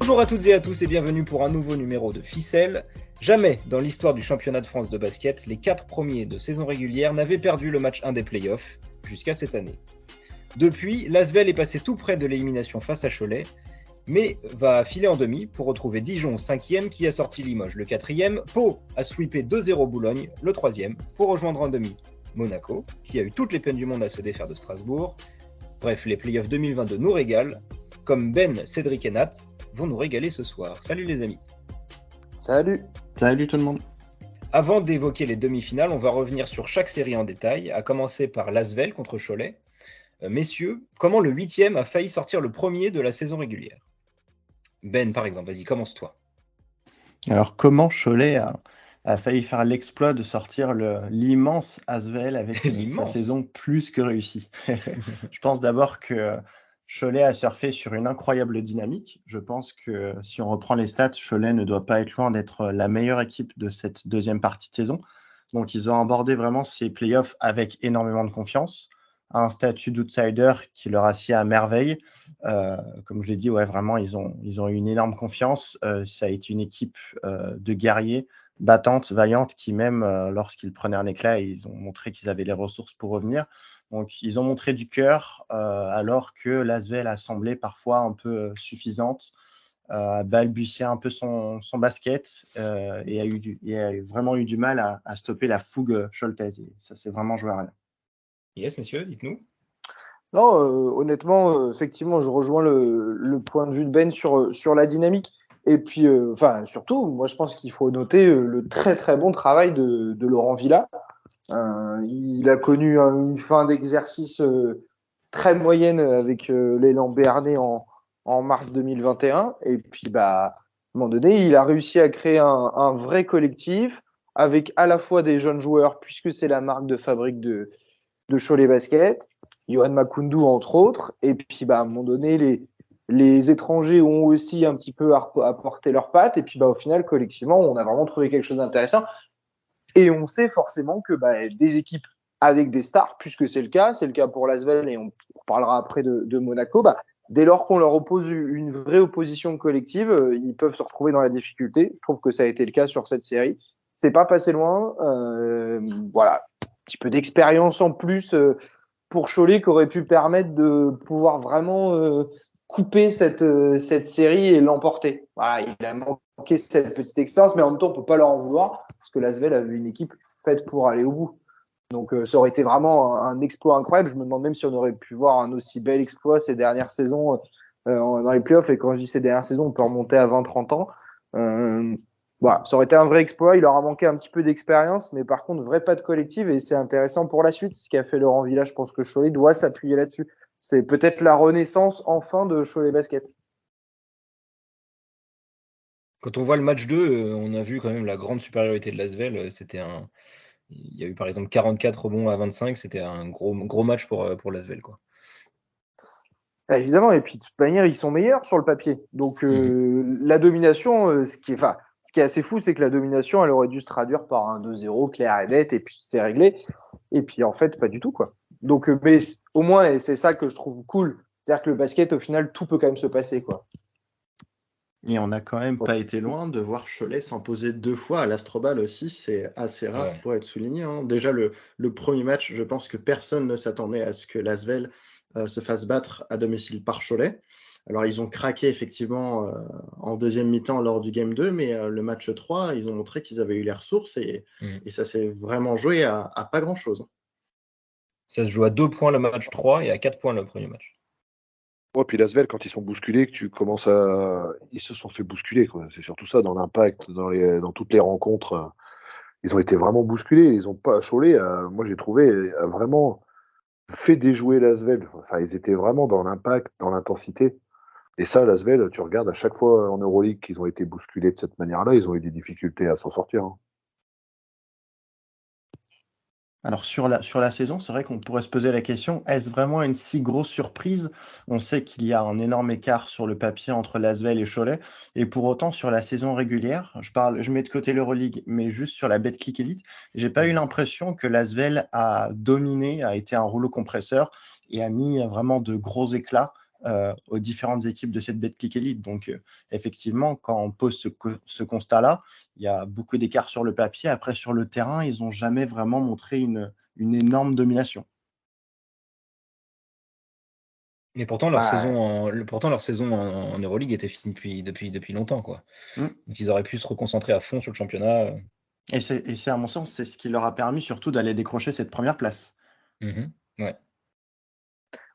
Bonjour à toutes et à tous et bienvenue pour un nouveau numéro de Ficelle. Jamais dans l'histoire du championnat de France de basket, les 4 premiers de saison régulière n'avaient perdu le match 1 des playoffs, jusqu'à cette année. Depuis, l'Asvel est passé tout près de l'élimination face à Cholet, mais va filer en demi pour retrouver Dijon 5e qui a sorti Limoges le 4e, Pau a sweepé 2-0 Boulogne le 3e pour rejoindre en demi Monaco, qui a eu toutes les peines du monde à se défaire de Strasbourg. Bref, les playoffs 2022 nous régalent, comme Ben, Cédric et Nat vont nous régaler ce soir. Salut les amis. Salut. Salut tout le monde. Avant d'évoquer les demi-finales, on va revenir sur chaque série en détail, à commencer par l'Asvel contre Cholet. Messieurs, comment le 8e a failli sortir le premier de la saison régulière? Ben, par exemple, vas-y, commence-toi. Alors, comment Cholet a failli faire l'exploit de sortir l'immense Asvel avec sa saison plus que réussie? Je pense d'abord que Cholet a surfé sur une incroyable dynamique. Je pense que si on reprend les stats, Cholet ne doit pas être loin d'être la meilleure équipe de cette deuxième partie de saison. Donc, ils ont abordé vraiment ces playoffs avec énormément de confiance. Un statut d'outsider qui leur assied à merveille. Comme je l'ai dit, ouais, vraiment, ils ont eu une énorme confiance. Ça a été une équipe de guerriers, battante, vaillante, qui même lorsqu'ils prenaient un éclat, ils ont montré qu'ils avaient les ressources pour revenir. Donc, ils ont montré du cœur, alors que l'Asvel a semblé parfois un peu suffisante, balbutier un peu son basket et a vraiment eu du mal à stopper la fougue choletaise. Et ça s'est vraiment joué à rien. Yes, messieurs, dites-nous. Non, honnêtement, effectivement, je rejoins le point de vue de Ben sur la dynamique. Et puis, surtout, moi, je pense qu'il faut noter le très très bon travail de Laurent Villa. Il a connu une fin d'exercice très moyenne avec l'élan béarnais en mars 2021. Et puis, à un moment donné, il a réussi à créer un vrai collectif avec à la fois des jeunes joueurs, puisque c'est la marque de fabrique de Cholet Basket, Yohan Makoundou entre autres, et puis à un moment donné, les étrangers ont aussi un petit peu apporté leurs pattes, et puis au final, collectivement, on a vraiment trouvé quelque chose d'intéressant. Et on sait forcément que des équipes avec des stars, puisque c'est le cas pour l'Asvel, et on parlera après de Monaco, dès lors qu'on leur oppose une vraie opposition collective, ils peuvent se retrouver dans la difficulté. Je trouve que ça a été le cas sur cette série. C'est pas passé loin. Voilà. Un petit peu d'expérience en plus pour Cholet qui aurait pu permettre de pouvoir vraiment couper cette série et l'emporter. Voilà, il a manqué cette petite expérience, mais en même temps, on peut pas leur en vouloir parce que l'Asvel avait une équipe faite pour aller au bout. Donc, ça aurait été vraiment un exploit incroyable. Je me demande même si on aurait pu voir un aussi bel exploit ces dernières saisons dans les playoffs. Et quand je dis ces dernières saisons, on peut remonter à 20-30 ans. Voilà, ça aurait été un vrai exploit. Il leur a manqué un petit peu d'expérience, mais par contre, vrai pas de collective. Et c'est intéressant pour la suite. Ce qu'a fait Laurent Villa, je pense que Cholet doit s'appuyer là-dessus. C'est peut-être la renaissance enfin de Cholet Basket. Quand on voit le match 2, on a vu quand même la grande supériorité de l'Asvel. Il y a eu par exemple 44 rebonds à 25. C'était un gros match pour l'Asvel, quoi. Évidemment, et puis de toute manière, ils sont meilleurs sur le papier. Donc la domination, ce qui est assez fou, c'est que la domination, elle aurait dû se traduire par un 2-0 clair et net, et puis c'est réglé. Et puis en fait, pas du tout, quoi. Donc, mais au moins, et c'est ça que je trouve cool, c'est-à-dire que le basket, au final, tout peut quand même se passer, quoi. Et on n'a quand même pas été loin de voir Cholet s'imposer 2 fois à l'Astrobal aussi, c'est assez rare pour être souligné, hein. Déjà, le premier match, je pense que personne ne s'attendait à ce que l'Asvel se fasse battre à domicile par Cholet. Alors, ils ont craqué effectivement en deuxième mi-temps lors du Game 2, mais le match 3, ils ont montré qu'ils avaient eu les ressources et ça s'est vraiment joué à pas grand-chose. Ça se joue à 2 points le match 3 et à 4 points le premier match. Ouais, puis l'Asvel, quand ils sont bousculés, que tu commences ils se sont fait bousculer, quoi. C'est surtout ça, dans l'impact, dans toutes les rencontres. Ils ont été vraiment bousculés. Ils ont pas Cholet, moi j'ai trouvé, a vraiment fait déjouer l'Asvel. Enfin, ils étaient vraiment dans l'impact, dans l'intensité. Et ça, l'Asvel, tu regardes à chaque fois en Euroleague qu'ils ont été bousculés de cette manière-là, ils ont eu des difficultés à s'en sortir, hein. Alors sur la saison, c'est vrai qu'on pourrait se poser la question, est-ce vraiment une si grosse surprise? On sait qu'il y a un énorme écart sur le papier entre l'Asvel et Cholet, et pour autant sur la saison régulière, je mets de côté l'Euroleague, mais juste sur la Betclic Elite, j'ai pas eu l'impression que l'Asvel a dominé, a été un rouleau compresseur et a mis vraiment de gros éclats aux différentes équipes de cette Betclic Elite. Donc, effectivement, quand on pose ce constat-là, il y a beaucoup d'écart sur le papier. Après, sur le terrain, ils n'ont jamais vraiment montré une énorme domination. Mais pourtant, leur saison en Euroleague était finie depuis longtemps, quoi. Donc, ils auraient pu se reconcentrer à fond sur le championnat. Et c'est, à mon sens, c'est ce qui leur a permis surtout d'aller décrocher cette première place. Ouais.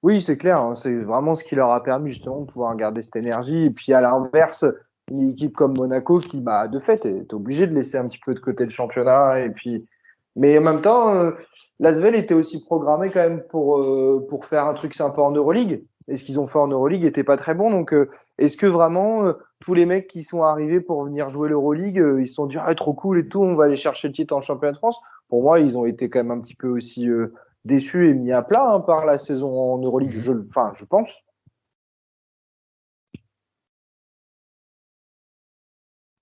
Oui, c'est clair. Hein, c'est vraiment ce qui leur a permis justement de pouvoir garder cette énergie. Et puis à l'inverse, une équipe comme Monaco qui, de fait, est obligée de laisser un petit peu de côté le championnat. Et puis, mais en même temps, l'Asvel était aussi programmé quand même pour faire un truc sympa en Euroleague. Et ce qu'ils ont fait en Euroleague était pas très bon. Donc, est-ce que vraiment tous les mecs qui sont arrivés pour venir jouer l'Euroleague, ils se sont dit trop cool et tout, on va aller chercher le titre en championnat de France? Pour moi, ils ont été quand même un petit peu aussi déçus et mis à plat par la saison en Euroleague. Je pense.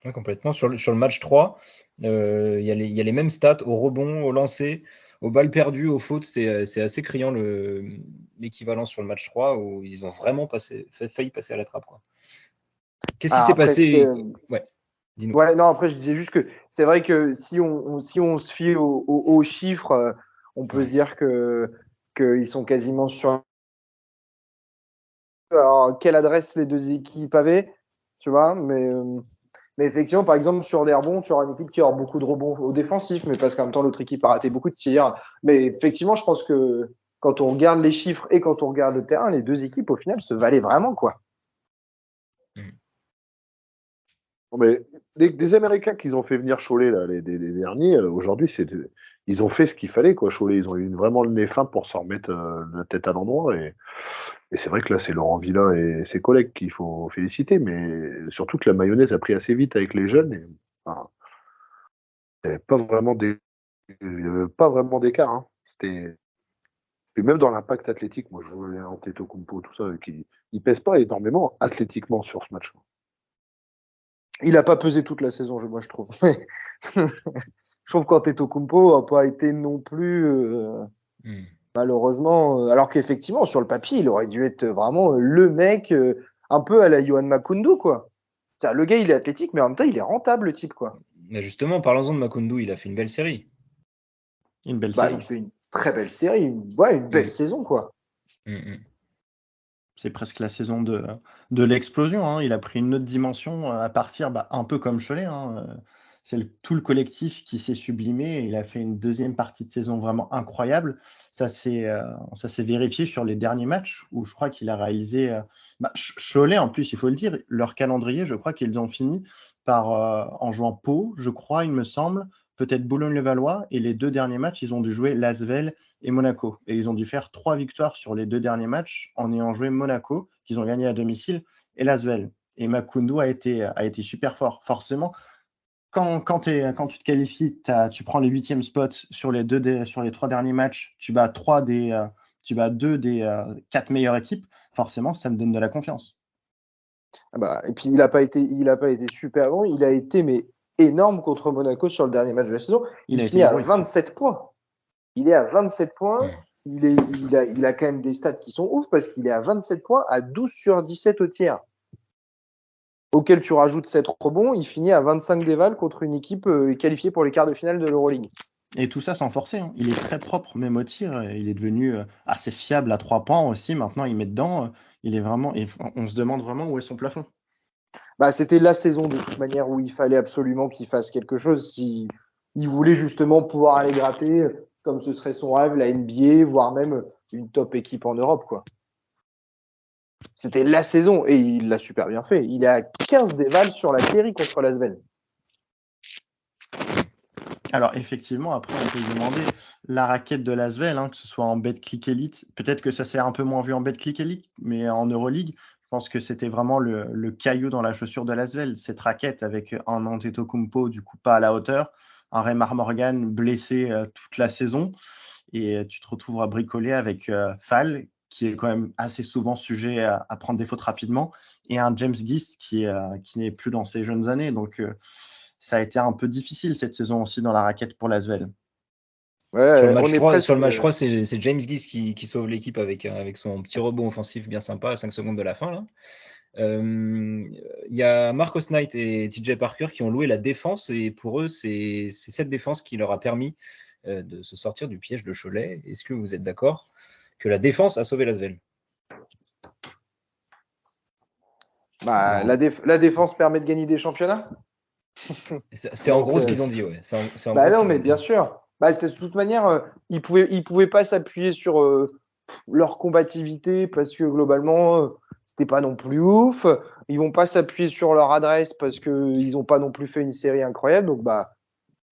Ouais, complètement. Sur le match 3, il y a les mêmes stats au rebond, au lancer, aux balles perdues, aux fautes. C'est assez criant l'équivalent sur le match 3 où ils ont vraiment failli passer à la trappe, quoi. Qu'est-ce qui s'est passé? Ouais, dis-nous. Ouais, non, après je disais juste que c'est vrai que si on se fie aux chiffres, on peut se dire qu'ils sont quasiment sur. Alors, quelle adresse les deux équipes avaient, tu vois, mais effectivement, par exemple, sur les rebonds, tu auras une équipe qui aura beaucoup de rebonds au défensif, mais parce qu'en même temps, l'autre équipe a raté beaucoup de tirs. Mais effectivement, je pense que quand on regarde les chiffres et quand on regarde le terrain, les deux équipes, au final, se valaient vraiment, quoi. Non, mais des Américains qu'ils ont fait venir Cholet, là, les derniers, aujourd'hui, ils ont fait ce qu'il fallait, quoi. Cholet, ils ont eu vraiment le nez fin pour s'en remettre la tête à l'endroit. Et c'est vrai que là, c'est Laurent Villain et ses collègues qu'il faut féliciter, mais surtout que la mayonnaise a pris assez vite avec les jeunes. Il n'y avait pas vraiment d'écart. Hein. Et même dans l'impact athlétique, moi, je vois les Antetokounmpo, tout ça, il pèse pas énormément athlétiquement sur ce match. Il n'a pas pesé toute la saison, moi je trouve. Je trouve qu'Antetokounmpo n'a pas été non plus malheureusement, alors qu'effectivement sur le papier il aurait dû être vraiment le mec un peu à la Yohan Makoundou, quoi. Le gars il est athlétique mais en même temps il est rentable, le type, quoi. Mais justement, parlons-en de Makoundou, il a fait une belle série. Une belle saison. Il fait une très belle série, une belle saison, quoi. C'est presque la saison de l'explosion. Hein. Il a pris une autre dimension à partir, un peu comme Cholet. Hein. C'est tout le collectif qui s'est sublimé. Et il a fait une deuxième partie de saison vraiment incroyable. Ça s'est vérifié sur les derniers matchs où je crois qu'il a réalisé. Cholet, en plus, il faut le dire, leur calendrier, je crois qu'ils ont fini en jouant Pau, je crois, il me semble, peut-être Boulogne-le-Valois. Et les deux derniers matchs, ils ont dû jouer L'Asvel et Monaco. Et ils ont dû faire 3 victoires sur les 2 derniers matchs en ayant joué Monaco, qu'ils ont gagné à domicile, et L'Asvel. Et Makoundou a été super fort. Forcément, quand tu te qualifies, tu prends les 8e spots sur les 3 derniers matchs, tu bats 2 des 4 meilleures équipes, forcément, ça me donne de la confiance. Et puis il n'a pas été super bon, il a été énorme contre Monaco sur le dernier match de la saison. Il finit à 27 points. Il est à 27 points. Il a quand même des stats qui sont ouf parce qu'il est à 27 points à 12 sur 17 au tiers. Auquel tu rajoutes 7 rebonds, il finit à 25 dévals contre une équipe qualifiée pour les quarts de finale de l'Euroleague. Et tout ça sans forcer. Hein. Il est très propre, même au tir. Il est devenu assez fiable à 3 points aussi. Maintenant, il met dedans. Il est vraiment. On se demande vraiment où est son plafond. C'était la saison de toute manière où il fallait absolument qu'il fasse quelque chose. Si il voulait justement pouvoir aller gratter, comme ce serait son rêve, la NBA, voire même une top équipe en Europe, quoi. C'était la saison et il l'a super bien fait. Il est à 15 dévals sur la série contre l'Asvel. Alors effectivement, après on peut se demander la raquette de l'Asvel, que ce soit en Betclic Elite, peut-être que ça s'est un peu moins vu en Betclic Elite, mais en Euroleague, je pense que c'était vraiment le caillou dans la chaussure de l'Asvel, cette raquette avec un Antetokounmpo du coup pas à la hauteur, un Raymar Morgan blessé toute la saison, et tu te retrouves à bricoler avec Fall, qui est quand même assez souvent sujet à prendre des fautes rapidement, et un James Gist qui n'est plus dans ses jeunes années, donc ça a été un peu difficile cette saison aussi dans la raquette pour l'Asvel. Ouais, Sur le match on est 3, presque. sur le match 3, c'est James Gis qui sauve l'équipe avec son petit rebond offensif bien sympa à 5 secondes de la fin. Là. Il y a Marcos Knight et TJ Parker qui ont loué la défense et pour eux, c'est cette défense qui leur a permis de se sortir du piège de Cholet. Est-ce que vous êtes d'accord que la défense a sauvé l'Asvel? Bah, la défense permet de gagner des championnats. C'est en gros ce qu'ils ont dit, ouais. Bah non, mais bien sûr. Bah, de toute manière, ils pouvaient pas s'appuyer sur leur combativité parce que globalement, c'était pas non plus ouf. Ils vont pas s'appuyer sur leur adresse parce que ils ont pas non plus fait une série incroyable. Donc bah,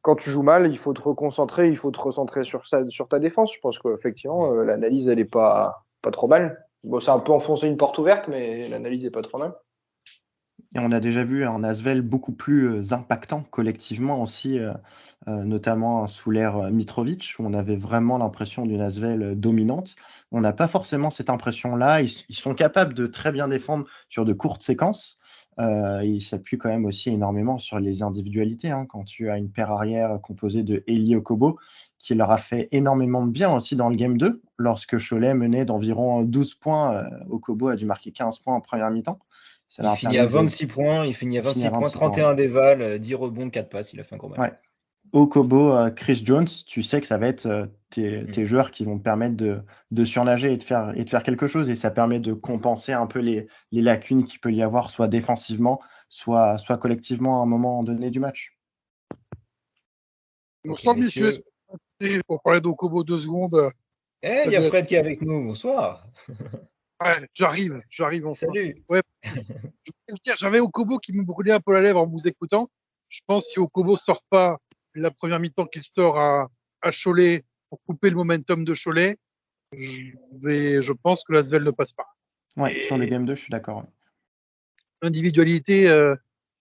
quand tu joues mal, il faut te reconcentrer, il faut te recentrer sur ta défense. Je pense qu'effectivement, l'analyse elle est pas trop mal. Bon, c'est un peu enfoncer une porte ouverte, mais l'analyse est pas trop mal. Et on a déjà vu un Asvel beaucoup plus impactant collectivement aussi, notamment sous l'ère Mitrovic, où on avait vraiment l'impression d'une Asvel dominante. On n'a pas forcément cette impression-là. Ils sont capables de très bien défendre sur de courtes séquences. Ils s'appuient quand même aussi énormément sur les individualités. Hein, quand tu as une paire arrière composée de Eli Okobo, qui leur a fait énormément de bien aussi dans le Game 2, lorsque Cholet menait d'environ 12 points. Okobo a dû marquer 15 points en première mi-temps. Il finit à 26 points, 31 dévals, 10 rebonds, 4 passes, il a fait un gros match. Ouais. Okobo, Chris Jones, tu sais que ça va être tes joueurs qui vont te permettre de surnager et de faire quelque chose, et ça permet de compenser un peu les lacunes qu'il peut y avoir, soit défensivement, soit collectivement à un moment donné du match. Bonsoir, messieurs. Pour parler d'Okobo 2 secondes. Il y a Fred qui est avec nous. Bonsoir. Ouais, j'arrive enfin. Salut. Ouais. Je voulais dire, j'avais Okobo qui me brûlait un peu la lèvre en vous écoutant. Je pense que si Okobo sort pas la première mi-temps qu'il sort à Cholet pour couper le momentum de Cholet, je pense que l'Asvel ne passe pas. Ouais, sur le Game 2, je suis d'accord. L'individualité,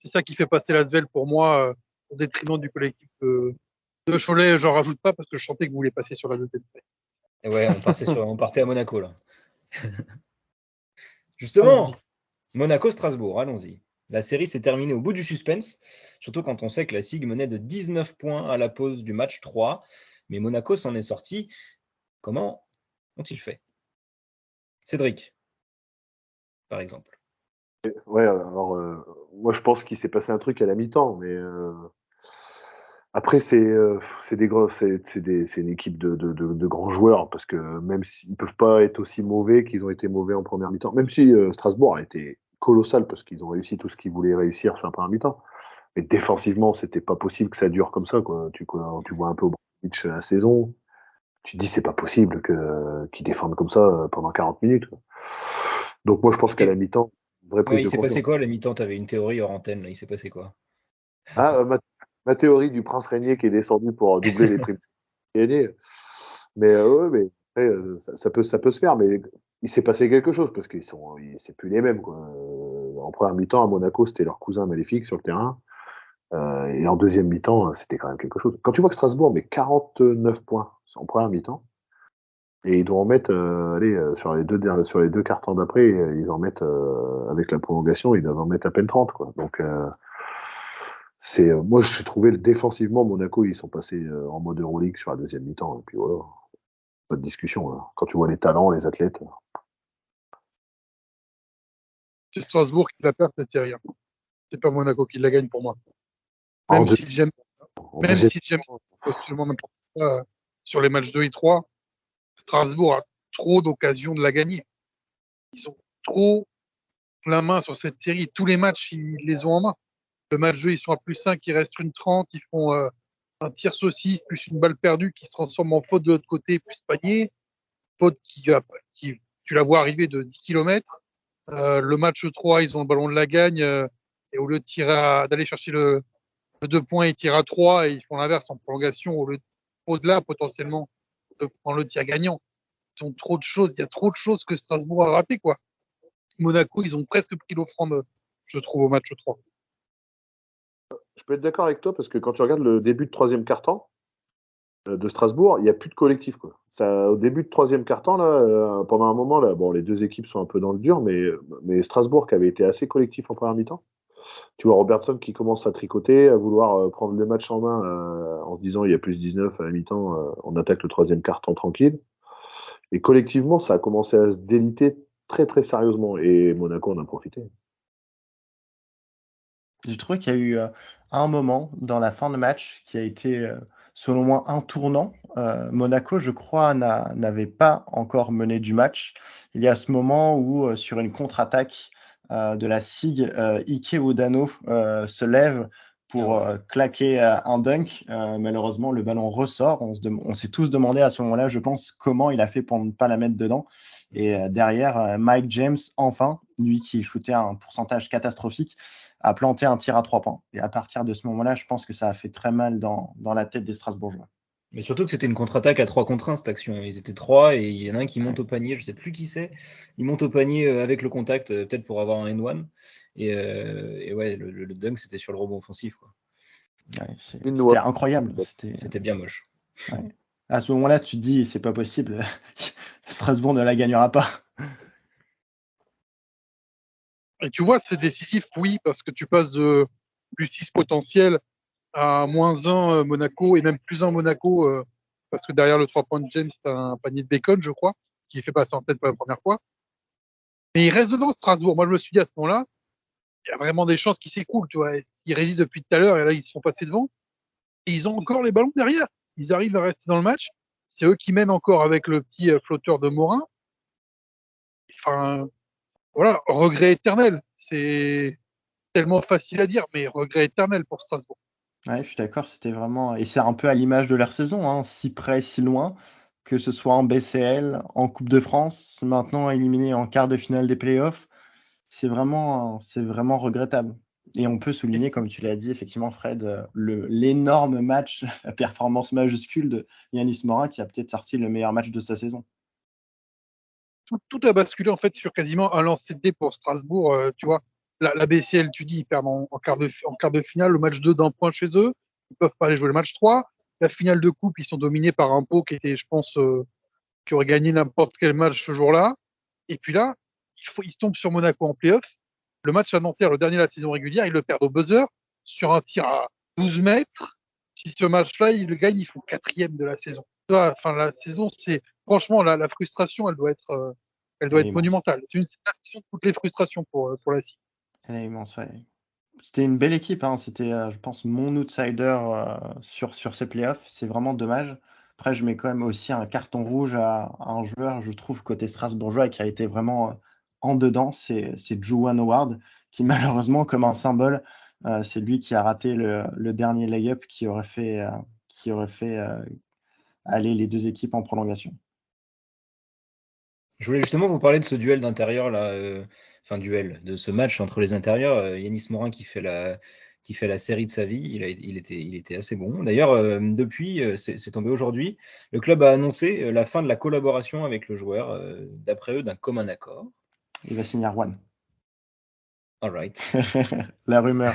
c'est ça qui fait passer l'Asvel pour moi au détriment du collectif de Cholet. J'en rajoute pas parce que je sentais que vous voulez passer sur la deuxième. Ouais, on partait à Monaco là. Justement, Monaco-Strasbourg, allons-y. La série s'est terminée au bout du suspense, surtout quand on sait que la SIG menait de 19 points à la pause du match 3. Mais Monaco s'en est sorti. Comment ont-ils fait? Cédric, par exemple. Ouais, alors moi je pense qu'il s'est passé un truc à la mi-temps, mais après c'est une équipe de grands joueurs, parce que même s'ils peuvent pas être aussi mauvais qu'ils ont été mauvais en première mi-temps, même si Strasbourg a été colossal parce qu'ils ont réussi tout ce qu'ils voulaient réussir sur la première mi-temps, mais défensivement c'était pas possible que ça dure comme ça, quoi. Tu vois un peu au Bromwich la saison, tu te dis c'est pas possible qu'ils défendent comme ça pendant 40 minutes, quoi. Donc moi je pense qu'à la mi-temps, vraie prise de il s'est confiance. passé quoi à la mi-temps? Tu avais une théorie hors antenne, là. Il s'est passé quoi? Ah, ma théorie du prince régnier qui est descendu pour doubler les primes gagnées. Mais ouais, mais après, ça peut se faire, mais il s'est passé quelque chose parce c'est plus les mêmes, quoi. En première mi-temps à Monaco, c'était leur cousin maléfique sur le terrain, et en deuxième mi-temps, c'était quand même quelque chose. Quand tu vois que Strasbourg met 49 points en première mi-temps, et ils doivent en mettre, sur les deux cartons d'après, ils en mettent avec la prolongation, ils doivent en mettre à peine 30, quoi. Donc moi j'ai trouvé défensivement Monaco, ils sont passés en mode Euroleague sur la deuxième mi-temps, et puis voilà, pas de discussion, hein. Quand tu vois les talents, les athlètes. C'est Strasbourg qui la perd cette série. C'est pas Monaco qui la gagne pour moi. Même si j'aime absolument n'importe quoi sur les matchs 2 et 3, Strasbourg a trop d'occasions de la gagner. Ils ont trop la main sur cette série. Tous les matchs, ils les ont en main. Le match 2, ils sont à plus 5, il reste une 30, ils font un tir saucisse, plus une balle perdue qui se transforme en faute de l'autre côté, plus panier. Faute qui tu la vois arriver de 10 km. Le match 3, ils ont le ballon de la gagne, et au lieu de d'aller chercher le 2 points, ils tirent à 3 et ils font l'inverse en prolongation, au-delà potentiellement de prendre le tir gagnant. Ils ont trop de choses, il y a trop de choses que Strasbourg a raté, quoi. Monaco, ils ont presque pris l'offrande, je trouve, au match 3. Je peux être d'accord avec toi parce que quand tu regardes le début de troisième quart-temps de Strasbourg, il n'y a plus de collectif, quoi. Au début de troisième quart-temps, là, pendant un moment, là, bon, les deux équipes sont un peu dans le dur, mais Strasbourg qui avait été assez collectif en première mi-temps, Tu vois Robertson qui commence à tricoter, à vouloir prendre le match en main en se disant il y a plus 19 à la mi-temps, on attaque le troisième quart-temps tranquille. Et collectivement, ça a commencé à se déliter très très sérieusement et Monaco en a profité. Je trouve qu'il y a eu un moment dans la fin de match qui a été, selon moi, un tournant. Monaco, je crois, n'avait pas encore mené du match. Il y a ce moment où, sur une contre-attaque de la SIG, Ike Udano se lève pour claquer un dunk. Malheureusement, le ballon ressort. On s'est tous demandé à ce moment-là, je pense, comment il a fait pour ne pas la mettre dedans. Et derrière, Mike James, enfin, lui qui shootait à un pourcentage catastrophique, a planté un tir à 3 points. Et à partir de ce moment-là, je pense que ça a fait très mal dans la tête des Strasbourgeois. Mais surtout que c'était une contre-attaque à 3 contre 1, cette action. Ils étaient 3 et il y en a un qui monte au panier, je sais plus qui c'est. Il monte au panier avec le contact, peut-être pour avoir un N1. Et ouais, le dunk, c'était sur le rebond offensif, quoi. Ouais, c'était incroyable. C'était bien moche. Ouais. À ce moment-là, tu te dis, c'est pas possible. Strasbourg ne la gagnera pas. Et tu vois, c'est décisif, oui, parce que tu passes de plus 6 potentiel à moins 1 Monaco et même plus 1 Monaco parce que derrière le 3 points de James, tu as un panier de Bacon, je crois, qui fait passer en tête pour la première fois. Mais il reste dedans, Strasbourg. Moi, je me suis dit à ce moment-là, il y a vraiment des chances qu'ils s'écroulent, tu vois. Ils résistent depuis tout à l'heure et là, ils se sont passés devant. Et ils ont encore les ballons derrière. Ils arrivent à rester dans le match. C'est eux qui mènent encore avec le petit flotteur de Morin. Enfin, voilà, regret éternel. C'est tellement facile à dire, mais regret éternel pour Strasbourg. Ouais, je suis d'accord, c'était vraiment. Et c'est un peu à l'image de leur saison, hein, si près, si loin, que ce soit en BCL, en Coupe de France, maintenant éliminé en quart de finale des playoffs. C'est vraiment regrettable. Et on peut souligner, comme tu l'as dit, effectivement, Fred, l'énorme match, la performance majuscule de Yanis Morin, qui a peut-être sorti le meilleur match de sa saison. Tout a basculé en fait sur quasiment un lancer de dé pour Strasbourg. Tu vois, la BCL, tu dis, ils perdent en quart de finale, le match 2 d'un point chez eux. Ils peuvent pas aller jouer le match 3. La finale de coupe, ils sont dominés par un Pau qui était, je pense, qui aurait gagné n'importe quel match ce jour-là. Et puis là, ils tombent sur Monaco en playoff. Le match à Nanterre, le dernier de la saison régulière, ils le perdent au buzzer sur un tir à 12 mètres. Si ce match-là, ils le gagnent, ils font 4e de la saison. Enfin, la saison, c'est franchement la frustration, elle doit être monumentale. C'est une saison de toutes les frustrations pour la CIC. Elle est immense, ouais. C'était une belle équipe, hein. C'était, je pense, mon outsider sur ces playoffs. C'est vraiment dommage. Après, je mets quand même aussi un carton rouge à un joueur, je trouve, côté strasbourgeois, qui a été vraiment en dedans. C'est Juwan Howard, qui malheureusement, comme un symbole, c'est lui qui a raté le dernier lay-up qui aurait fait aller les deux équipes en prolongation. Je voulais justement vous parler de ce duel d'intérieur là, duel, de ce match entre les intérieurs. Yanis Morin qui fait la série de sa vie, il était assez bon. D'ailleurs, depuis, c'est tombé aujourd'hui, le club a annoncé la fin de la collaboration avec le joueur, d'après eux, d'un commun accord. Il va signer Rouen. All right. La rumeur.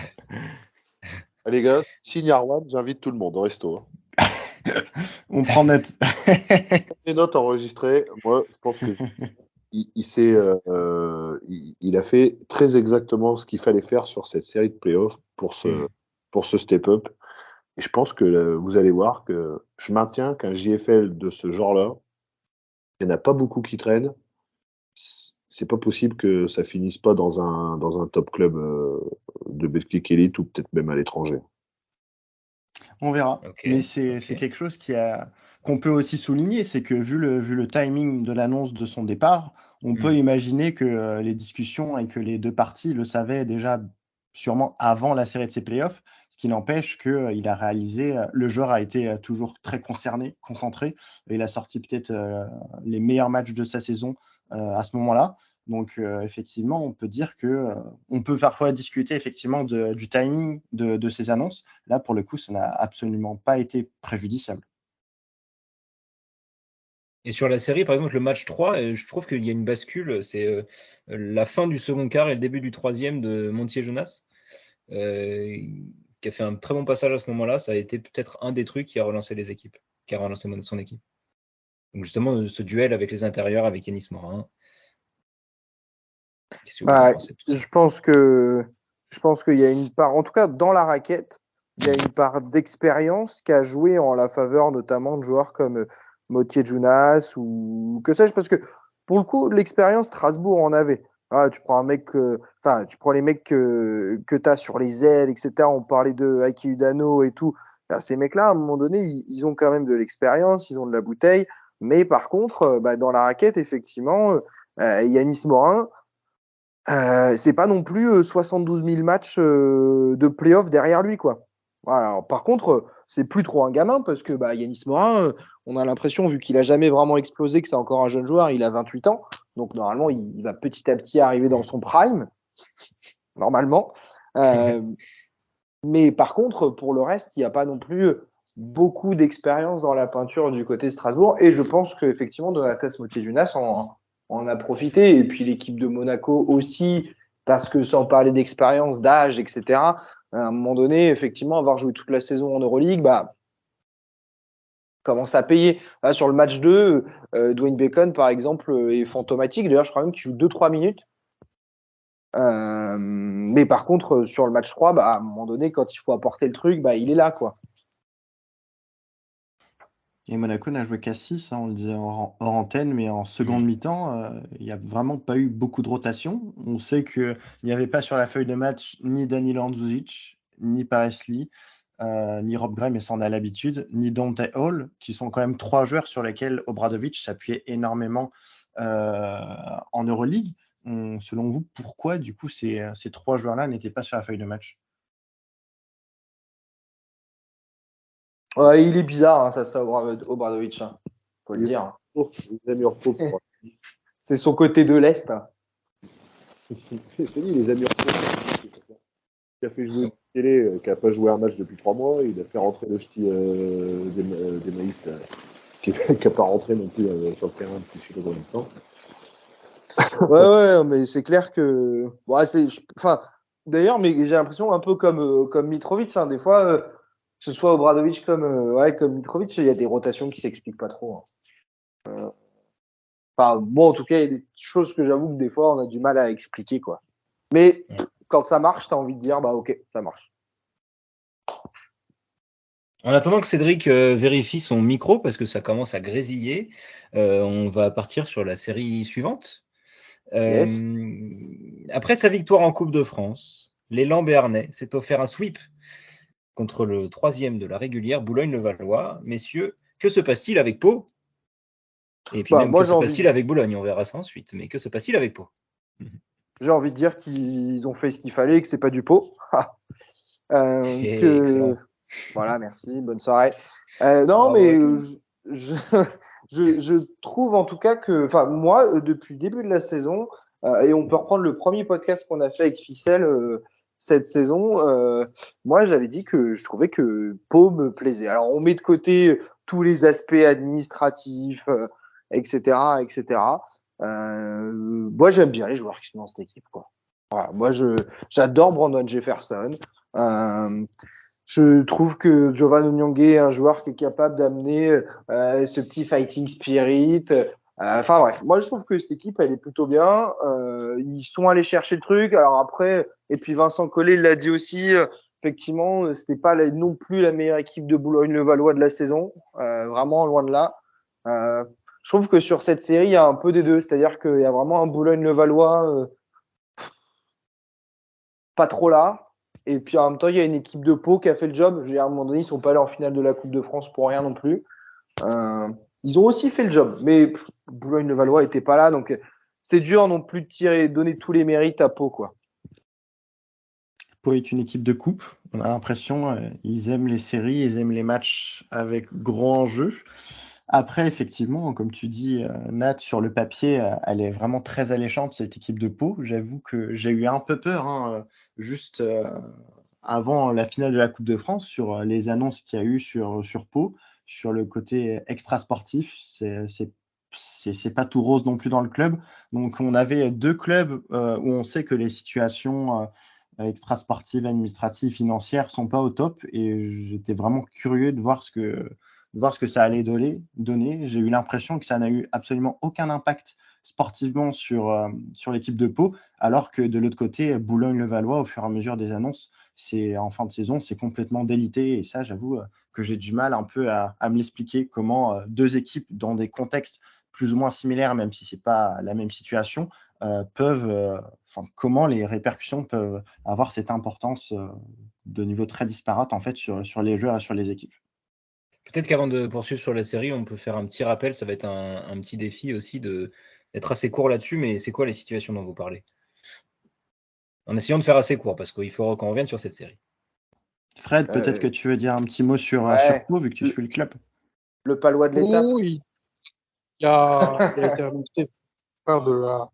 Allez gars, signe Rouen, j'invite tout le monde au resto. On prend net. Les notes enregistrées, moi je pense que il a fait très exactement ce qu'il fallait faire sur cette série de playoffs pour ce step-up. Et je pense que vous allez voir que je maintiens qu'un JFL de ce genre-là, il n'y en a pas beaucoup qui traînent. C'est pas possible que ça finisse pas dans un top club de Betclic Elite ou peut-être même à l'étranger. On verra. Okay, mais c'est quelque chose qu'on peut aussi souligner, c'est que vu le timing de l'annonce de son départ, on peut imaginer que les discussions et que les deux parties le savaient déjà sûrement avant la série de ses playoffs, ce qui n'empêche qu'il a réalisé, le joueur a été toujours très concentré, il a sorti peut-être les meilleurs matchs de sa saison à ce moment-là. Donc effectivement, on peut dire que on peut parfois discuter effectivement du timing de ces annonces. Là, pour le coup, ça n'a absolument pas été préjudiciable. Et sur la série, par exemple, le match 3, je trouve qu'il y a une bascule. C'est la fin du second quart et le début du troisième de Montier-Jonas, qui a fait un très bon passage à ce moment-là. Ça a été peut-être un des trucs qui a relancé les équipes, qui a relancé son équipe. Donc justement, ce duel avec les intérieurs, avec Yanis Morin. Je pense que je pense qu'il y a une part, en tout cas dans la raquette, il y a une part d'expérience qui a joué en la faveur notamment de joueurs comme Motié Djounas ou que sais-je, parce que pour le coup, l'expérience, Strasbourg en avait. Ah, tu prends un mec, tu prends les mecs que tu as sur les ailes, etc. On parlait de Aki Udano et tout. Ben, ces mecs-là, à un moment donné, ils ont quand même de l'expérience, ils ont de la bouteille. Mais par contre, dans la raquette, effectivement, Yanis Morin, c'est pas non plus 72 000 matchs de playoff derrière lui, quoi. Voilà. Alors, par contre, c'est plus trop un gamin parce que Yanis Morin, on a l'impression, vu qu'il a jamais vraiment explosé, que c'est encore un jeune joueur, il a 28 ans. Donc normalement, il va petit à petit arriver dans son prime, normalement. Mais par contre, pour le reste, il n'y a pas non plus beaucoup d'expérience dans la peinture du côté de Strasbourg. Et je pense qu'effectivement, Donatas Motiejunas en a profité. Et puis l'équipe de Monaco aussi, parce que sans parler d'expérience, d'âge, etc., à un moment donné, effectivement, avoir joué toute la saison en Euroleague, commence à payer. Là, sur le match 2, Dwayne Bacon, par exemple, est fantomatique. D'ailleurs, je crois même qu'il joue 2-3 minutes. Mais par contre, sur le match 3, à un moment donné, quand il faut apporter le truc, il est là, quoi. Et Monaco n'a joué qu'à 6, on le disait hors antenne, mais en seconde mi-temps, il n'y a vraiment pas eu beaucoup de rotation. On sait qu'il n'y avait pas sur la feuille de match ni Danilo Andzuzic, ni Paresli, ni Rob Gray, mais ça on a l'habitude, ni Dante Hall, qui sont quand même 3 joueurs sur lesquels Obradovic s'appuyait énormément en Euroleague. Selon vous, pourquoi du coup ces 3 joueurs-là n'étaient pas sur la feuille de match? Ouais, il est bizarre, ça Obradovic, faut le dire. C'est son côté de l'Est. Je te dis, les amis qui a fait jouer télé, qui n'a pas joué un match depuis 3 mois, il a fait rentrer le petit des Maïs, qui n'a pas rentré non plus sur le terrain depuis je sais pas combien de temps. Ouais, mais c'est clair que. D'ailleurs, mais j'ai l'impression un peu comme Mitrovic, des fois, que ce soit Obradovic comme Mitrovic, il y a des rotations qui s'expliquent pas trop. En tout cas, il y a des choses que j'avoue que des fois, on a du mal à expliquer, quoi. Mais quand ça marche, t'as envie de dire, ok, ça marche. En attendant que Cédric vérifie son micro, parce que ça commence à grésiller, on va partir sur la série suivante. Yes. Après sa victoire en Coupe de France, l'élan béarnais s'est offert un sweep contre le 3e de la régulière, Boulogne-le-Valois. Messieurs, que se passe-t-il avec Pau? Et puis que se passe-t-il avec Boulogne? On verra ça ensuite. Mais que se passe-t-il avec Pau? J'ai envie de dire qu'ils ont fait ce qu'il fallait et que c'est pas du Pau. Excellent. Voilà, merci, bonne soirée. Non, mais je trouve en tout cas que, moi, depuis le début de la saison, et on peut reprendre le premier podcast qu'on a fait avec Ficelle cette saison, moi j'avais dit que je trouvais que Pau me plaisait. Alors on met de côté tous les aspects administratifs, etc., etc. Moi j'aime bien les joueurs qui sont dans cette équipe, quoi. Voilà, moi j'adore Brandon Jefferson. Je trouve que Jovan Onyongue est un joueur qui est capable d'amener ce petit fighting spirit. Bref, moi je trouve que cette équipe elle est plutôt bien. Ils sont allés chercher le truc. Alors après, et puis Vincent Collet l'a dit aussi, effectivement, c'était pas non plus la meilleure équipe de Boulogne-le-Valois de la saison, vraiment loin de là. Je trouve que sur cette série, il y a un peu des deux, c'est-à-dire qu'il y a vraiment un Boulogne-le-Valois pas trop là. Et puis en même temps, il y a une équipe de Pau qui a fait le job. À un moment donné, ils sont pas allés en finale de la Coupe de France pour rien non plus. Ils ont aussi fait le job, mais Boulogne-le-Valois était pas là, donc c'est dur non plus de donner tous les mérites à Pau, quoi. Pau est une équipe de coupe. On a l'impression ils aiment les séries, ils aiment les matchs avec gros enjeux. Après, effectivement, comme tu dis, Nat, sur le papier, elle est vraiment très alléchante, cette équipe de Pau. J'avoue que j'ai eu un peu peur, juste avant la finale de la Coupe de France, sur les annonces qu'il y a eu sur Pau, sur le côté extra-sportif. C'est pas tout rose non plus dans le club. Donc, on avait 2 clubs où on sait que les situations extra-sportives, administratives, financières sont pas au top. Et j'étais vraiment curieux de voir ce que ça allait donner. J'ai eu l'impression que ça n'a eu absolument aucun impact sportivement sur l'équipe de Pau, alors que de l'autre côté, Boulogne-le-Valois, au fur et à mesure des annonces, en fin de saison, c'est complètement délité. Et ça, j'avoue que j'ai du mal un peu à me l'expliquer comment deux équipes dans des contextes plus ou moins similaires, même si c'est pas la même situation, comment les répercussions peuvent avoir cette importance de niveau très disparate en fait sur les joueurs et sur les équipes. Peut-être qu'avant de poursuivre sur la série, on peut faire un petit rappel. Ça va être un petit défi aussi d'être assez court là-dessus. Mais c'est quoi les situations dont vous parlez? En essayant de faire assez court, parce qu'il faut qu'on revienne sur cette série. Fred, peut-être que tu veux dire un petit mot sur Pau, vu que tu suis le club. Le Palois de l'étape. Oui, il a été annoncé par de la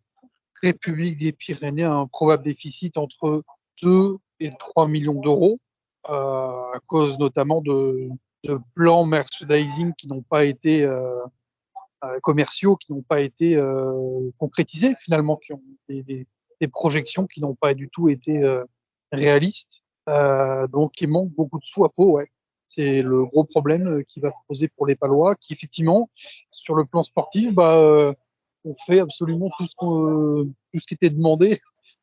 République des Pyrénées un probable déficit entre 2 et 3 millions d'euros, à cause notamment de plans merchandising qui n'ont pas été commerciaux, qui n'ont pas été concrétisés finalement, qui ont des projections qui n'ont pas du tout été réalistes. Donc il manque beaucoup de sous à Pau, ouais. C'est le gros problème qui va se poser pour les Palois, qui effectivement, sur le plan sportif, on fait absolument tout ce qui était demandé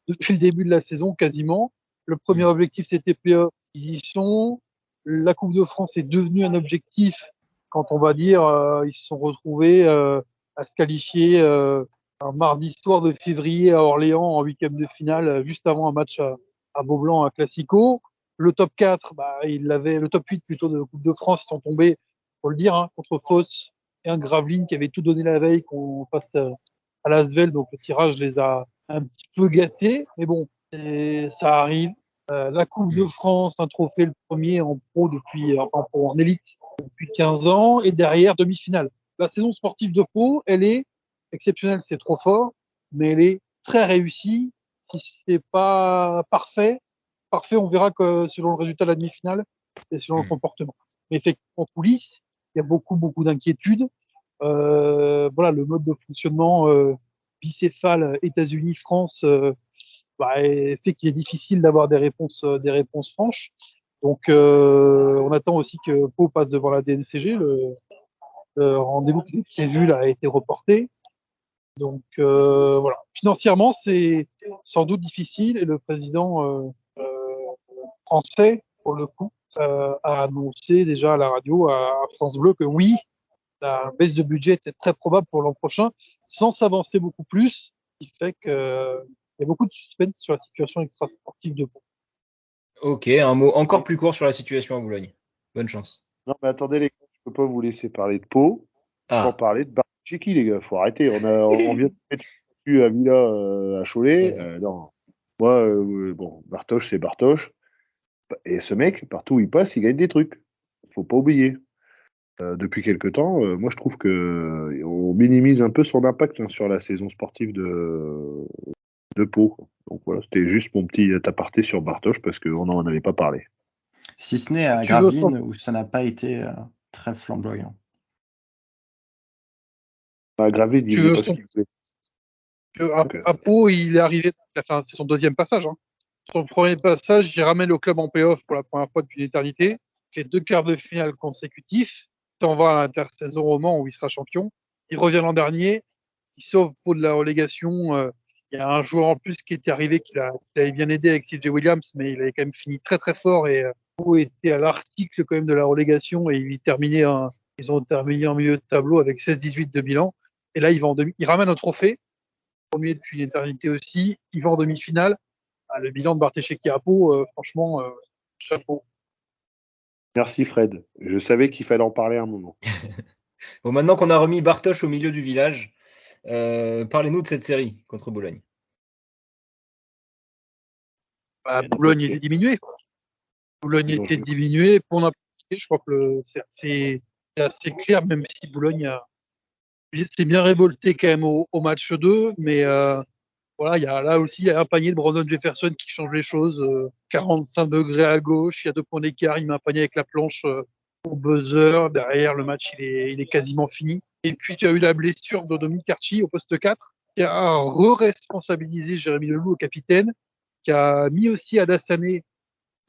depuis le début de la saison quasiment. Le premier objectif, c'était playoff, ils y sont. La Coupe de France est devenue un objectif quand on va dire ils se sont retrouvés à se qualifier un mardi soir de février à Orléans en huitième de finale, juste avant un match à Beaublanc, un classico. Le top 4, le top 8 plutôt de Coupe de France, ils sont tombés, faut le dire, contre Fos et un Gravelines qui avait tout donné la veille qu'on passe à l'Asvel, donc le tirage les a un petit peu gâtés, mais bon, ça arrive. La Coupe de France, un trophée le premier en pro en élite depuis 15 ans, et derrière demi-finale. La saison sportive de Pau, elle est exceptionnelle, c'est trop fort, mais elle est très réussie. Si c'est pas parfait, on verra que selon le résultat de la demi-finale et selon le comportement. Mais effectivement, en coulisses, il y a beaucoup d'inquiétudes. Le mode de fonctionnement bicéphale États-Unis-France fait qu'il est difficile d'avoir des réponses franches. Donc, on attend aussi que Pau passe devant la DNCG. Le rendez-vous qui est prévu là, a été reporté. Donc, voilà. Financièrement, c'est sans doute difficile et le président français, pour le coup, a annoncé déjà à la radio, à France Bleu, que oui, la baisse de budget était très probable pour l'an prochain, sans s'avancer beaucoup plus, ce qui fait qu'il y a beaucoup de suspense sur la situation extrasportive de Pau. Ok, un mot encore plus court sur la situation à Boulogne. Bonne chance. Non, mais attendez, les gars, je peux pas vous laisser parler de Pau sans parler de Barthécheki, les gars. Faut arrêter. On vient de mettre à Villa à Cholet. Non. Moi, Bartosz, c'est Bartosz. Et ce mec, partout où il passe, il gagne des trucs. Faut pas oublier. Depuis quelque temps, moi je trouve que on minimise un peu son impact sur la saison sportive de Pau. Donc voilà, c'était juste mon petit aparté sur Bartosz parce qu'on n'en avait pas parlé. Si ce n'est à Gravelines où ça n'a pas été très flamboyant. Gravelines, il faisait pas ce qu'il faisait. À Pau, il est arrivé, c'est son deuxième passage. Son premier passage, il ramène au club en playoff pour la première fois depuis une éternité. Il fait 2 quarts de finale consécutifs. Il s'en va à l'intersaison au Mans où il sera champion. Il revient l'an dernier. Il sauve Pau de la relégation. Il y a un joueur en plus qui était arrivé, qui avait bien aidé avec CJ Williams, mais il avait quand même fini très très fort et Pau était à l'article quand même de la relégation et ils ont terminé en milieu de tableau avec 16-18 de bilan. Et là, il ramène un trophée. Premier depuis une éternité aussi. Il va en demi-finale. Le bilan de Barthécheki à Pau, franchement, chapeau. Merci Fred. Je savais qu'il fallait en parler un moment. Bon, maintenant qu'on a remis Bartosz au milieu du village, parlez-nous de cette série contre Boulogne. Boulogne était diminué. Pour n'importe qui, je crois que c'est assez clair, même si Boulogne s'est bien révolté quand même au match 2, mais voilà, là aussi, il y a un panier de Brandon Jefferson qui change les choses. 45 degrés à gauche, il y a 2 points d'écart, il met un panier avec la planche au buzzer. Derrière, le match, il est quasiment fini. Et puis, tu as eu la blessure de Dominique Archie au poste 4, qui a re-responsabilisé Jérémy Leloup, au capitaine, qui a mis aussi Adassane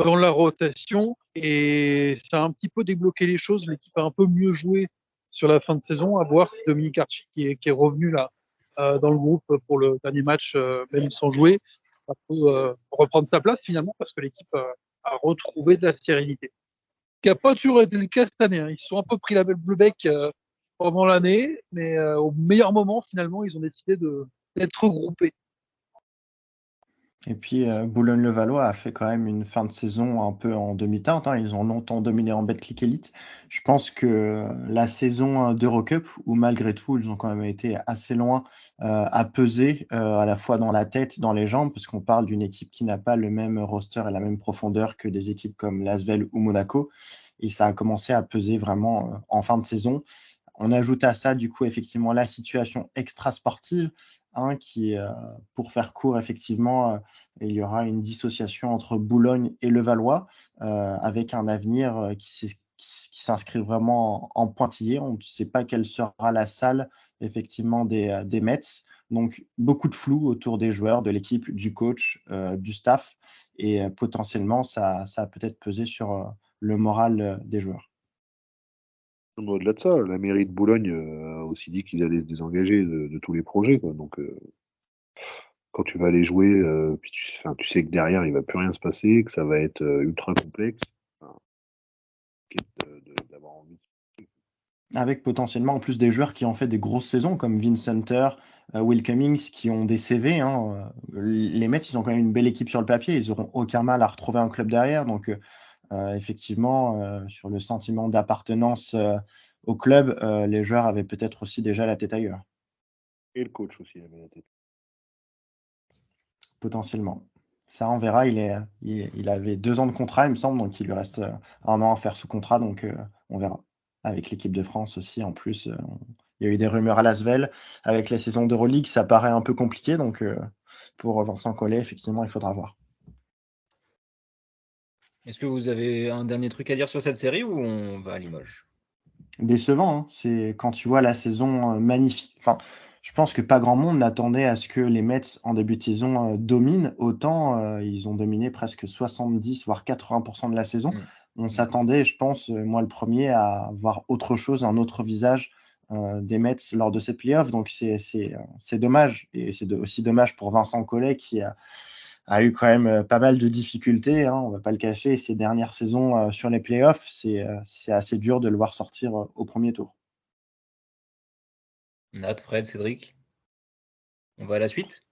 dans la rotation. Et ça a un petit peu débloqué les choses. L'équipe a un peu mieux joué sur la fin de saison. À voir si Dominique Archie, qui est revenu là, dans le groupe pour le dernier match, même sans jouer, ça peut reprendre sa place finalement parce que l'équipe a retrouvé de la sérénité. Ce qui n'a pas toujours été le cas cette année. Ils se sont un peu pris la belle bleu bec pendant l'année, mais au meilleur moment finalement, ils ont décidé d'être regroupés. Et puis Boulogne-le-Valois a fait quand même une fin de saison un peu en demi-teinte. Ils ont longtemps dominé en Betclic Elite. Je pense que la saison d'Eurocup, où malgré tout ils ont quand même été assez loin, a pesé à la fois dans la tête, dans les jambes, parce qu'on parle d'une équipe qui n'a pas le même roster et la même profondeur que des équipes comme l'Asvel ou Monaco. Et ça a commencé à peser vraiment en fin de saison. On ajoute à ça, du coup, effectivement, la situation extra-sportive, qui, pour faire court, effectivement, il y aura une dissociation entre Boulogne et Levallois, avec un avenir qui s'inscrit vraiment en pointillé. On ne sait pas quelle sera la salle, effectivement, des Mets. Donc, beaucoup de flou autour des joueurs, de l'équipe, du coach, du staff, et potentiellement, ça a peut-être pesé sur le moral des joueurs. Au-delà de ça, la mairie de Boulogne a aussi dit qu'ils allaient se désengager de tous les projets, quoi. Donc, quand tu vas aller jouer, puis tu sais que derrière, il ne va plus rien se passer, que ça va être ultra complexe. D'avoir envie. Avec potentiellement en plus des joueurs qui ont fait des grosses saisons, comme Vince Hunter, Will Cummings, qui ont des CV. Les Mets, ils ont quand même une belle équipe sur le papier. Ils n'auront aucun mal à retrouver un club derrière. Donc, effectivement, sur le sentiment d'appartenance au club, les joueurs avaient peut-être aussi déjà la tête ailleurs. Et le coach aussi avait la tête. Potentiellement. Ça, on verra. Il avait 2 ans de contrat, il me semble, donc il lui reste 1 an à faire sous contrat, donc on verra. Avec l'équipe de France aussi, en plus, il y a eu des rumeurs à l'Asvel. Avec la saison d'Euroleague, ça paraît un peu compliqué, donc pour Vincent Collet, effectivement, il faudra voir. Est-ce que vous avez un dernier truc à dire sur cette série ou on va à Limoges ? Décevant, c'est quand tu vois la saison magnifique. Enfin, je pense que pas grand monde n'attendait à ce que les Mets en début de saison dominent. Autant ils ont dominé presque 70 voire 80% de la saison. On s'attendait, je pense, moi le premier, à voir autre chose, un autre visage des Mets lors de ces playoffs. Donc c'est dommage, et c'est aussi dommage pour Vincent Collet qui a eu quand même pas mal de difficultés, on va pas le cacher. Ces dernières saisons sur les playoffs, c'est assez dur de le voir sortir au premier tour. Nat, Fred, Cédric, on va à la suite ?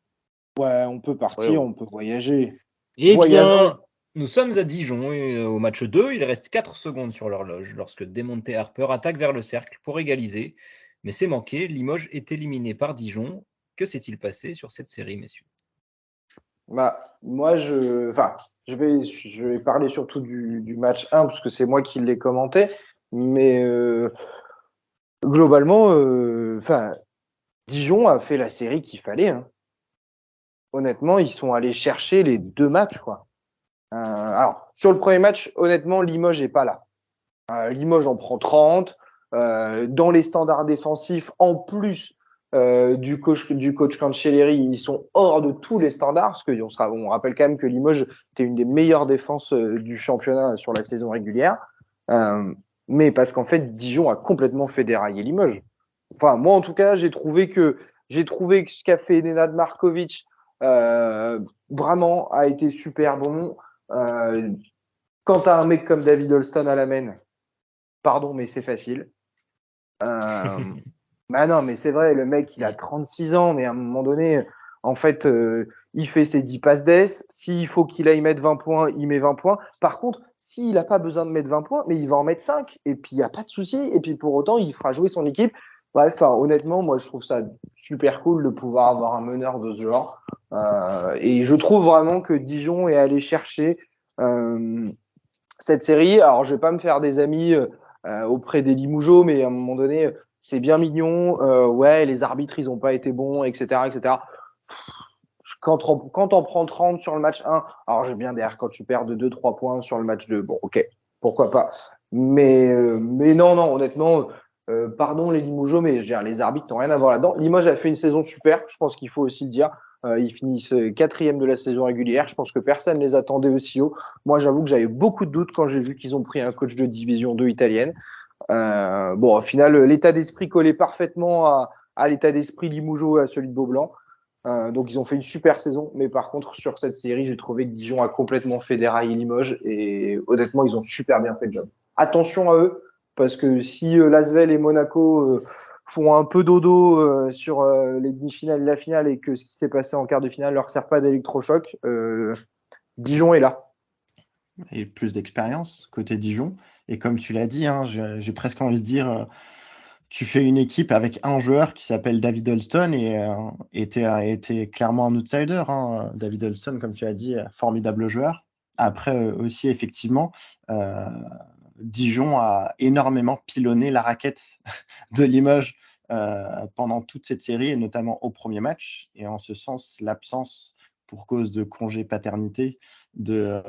Ouais, on peut partir, on peut voyager. Eh bien, nous sommes à Dijon et au match 2, il reste 4 secondes sur l'horloge lorsque Demonte Harper attaque vers le cercle pour égaliser. Mais c'est manqué, Limoges est éliminé par Dijon. Que s'est-il passé sur cette série, messieurs ? Moi, je vais parler surtout du match 1 parce que c'est moi qui l'ai commenté, mais globalement, Dijon a fait la série qu'il fallait. Honnêtement, ils sont allés chercher les 2 matchs, quoi. Alors, sur le premier match, honnêtement, Limoges n'est pas là. Limoges en prend 30. Dans les standards défensifs, en plus du coach Cancelleri, ils sont hors de tous les standards, parce on rappelle quand même que Limoges était une des meilleures défenses du championnat sur la saison régulière, mais parce qu'en fait Dijon a complètement fait dérailler Limoges. Enfin, moi en tout cas, j'ai trouvé que ce qu'a fait Nenad Markovic vraiment a été super bon. Quand t'as un mec comme David Holston à la main, pardon, mais c'est facile. Non, mais c'est vrai, le mec, il a 36 ans, mais à un moment donné, en fait, il fait ses 10 passes d'ess. S'il faut qu'il aille mettre 20 points, il met 20 points. Par contre, s'il n'a pas besoin de mettre 20 points, mais il va en mettre 5. Et puis, il n'y a pas de souci. Et puis, pour autant, il fera jouer son équipe. Bref, honnêtement, moi, je trouve ça super cool de pouvoir avoir un meneur de ce genre. Et je trouve vraiment que Dijon est allé chercher cette série. Alors, je vais pas me faire des amis auprès des Limougeaux, mais à un moment donné, c'est bien mignon. Ouais, les arbitres, ils ont pas été bons, etc., etc. Quand on prend 30 sur le match 1, alors j'ai bien derrière quand tu perds de 2-3 points sur le match 2, bon, ok, pourquoi pas. Mais non, honnêtement, pardon les Limougeaux, mais je veux dire, les arbitres n'ont rien à voir là-dedans. Limoges a fait une saison super, je pense qu'il faut aussi le dire. Ils finissent 4e de la saison régulière. Je pense que personne ne les attendait aussi haut. Moi, j'avoue que j'avais beaucoup de doutes quand j'ai vu qu'ils ont pris un coach de division 2 italienne. Bon, au final, l'état d'esprit collait parfaitement à l'état d'esprit Limougeot et à celui de Beaublanc. Donc ils ont fait une super saison, mais par contre sur cette série, j'ai trouvé que Dijon a complètement fait dérailler Limoges et honnêtement, ils ont super bien fait le job. Attention à eux, parce que si l'Asvel et Monaco font un peu dodo sur les demi-finales et la finale et que ce qui s'est passé en quart de finale leur sert pas d'électrochoc, Dijon est là. Et plus d'expérience côté Dijon. Et comme tu l'as dit, hein, j'ai presque envie de dire, tu fais une équipe avec un joueur qui s'appelle David Holston et t'es clairement un outsider. Hein. David Holston, comme tu as dit, formidable joueur. Après aussi, effectivement, Dijon a énormément pilonné la raquette de Limoges pendant toute cette série et notamment au premier match. Et en ce sens, l'absence pour cause de congé paternité de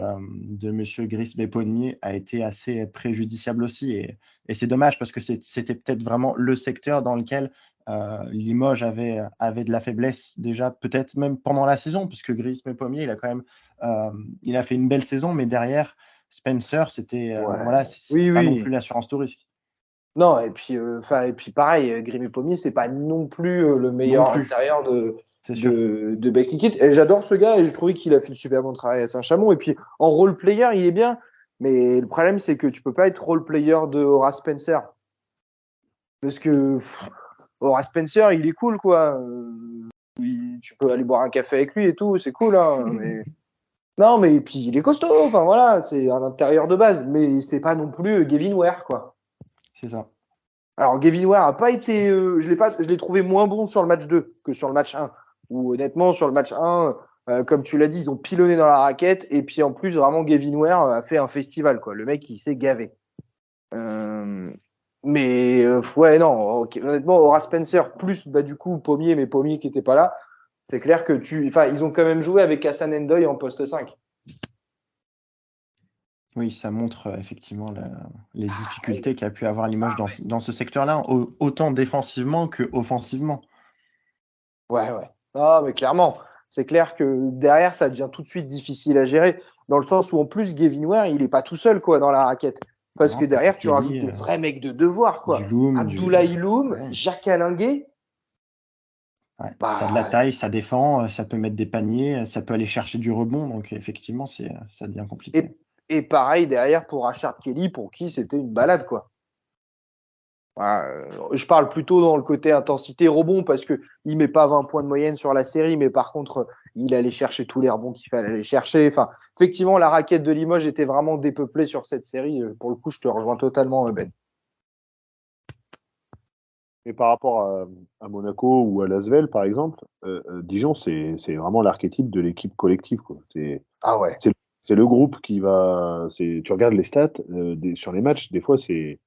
Monsieur Gris Béponier a été assez préjudiciable aussi. Et c'est dommage parce que c'était peut-être vraiment le secteur dans lequel Limoges avait de la faiblesse déjà, peut-être même pendant la saison, puisque Gris Béponier, il a quand même il a fait une belle saison, mais derrière, Spencer, c'était pas non plus l'assurance tout risque. Non, et puis pareil, Grémy Pommier, c'est pas non plus le meilleur intérieur de Bec Liquide. Et j'adore ce gars et je trouvais qu'il a fait le super bon travail à Saint-Chamond. Et puis en role player, il est bien. Mais le problème, c'est que tu peux pas être role player de Horace Spencer. Parce que Horace Spencer, il est cool, quoi. Tu peux aller boire un café avec lui et tout, c'est cool, hein. Mais... Non, mais puis il est costaud. Enfin voilà, c'est un intérieur de base. Mais c'est pas non plus Gavin Ware, quoi. C'est ça. Alors, Gavin Ware a pas été, je l'ai trouvé moins bon sur le match 2 que sur le match 1. Où, honnêtement, sur le match 1, comme tu l'as dit, ils ont pilonné dans la raquette. Et puis, en plus, vraiment, Gavin Ware a fait un festival, quoi. Le mec, il s'est gavé. Ouais, non. Okay. Honnêtement, Horace Spencer, plus, du coup, Pommier, mais Pommier qui était pas là. C'est clair que ils ont quand même joué avec Hassan Endoy en poste 5. Oui, ça montre effectivement les difficultés qu'a pu avoir Limoges dans ce secteur-là, autant défensivement que offensivement. Ouais. Ah, mais clairement, c'est clair que derrière, ça devient tout de suite difficile à gérer, dans le sens où en plus, Gavin Ware, il est pas tout seul quoi dans la raquette, parce que derrière, tu rajoutes des vrais mecs de devoir quoi. Abdoulaye Loum, Jacques Alinguet. Ouais. T'as de la taille, ça défend, ça peut mettre des paniers, ça peut aller chercher du rebond, donc effectivement, ça devient compliqué. Et pareil derrière pour Achard Kelly, pour qui c'était une balade, quoi. Je parle plutôt dans le côté intensité rebond parce que il met pas 20 points de moyenne sur la série, mais par contre, il allait chercher tous les rebonds qu'il fallait aller chercher. Enfin, effectivement, la raquette de Limoges était vraiment dépeuplée sur cette série. Pour le coup, je te rejoins totalement, Ben. Et par rapport à Monaco ou à Lasvel, par exemple, Dijon, c'est vraiment l'archétype de l'équipe collective, quoi. Ah ouais. C'est le groupe qui va. Tu regardes les stats sur les matchs, des fois c'est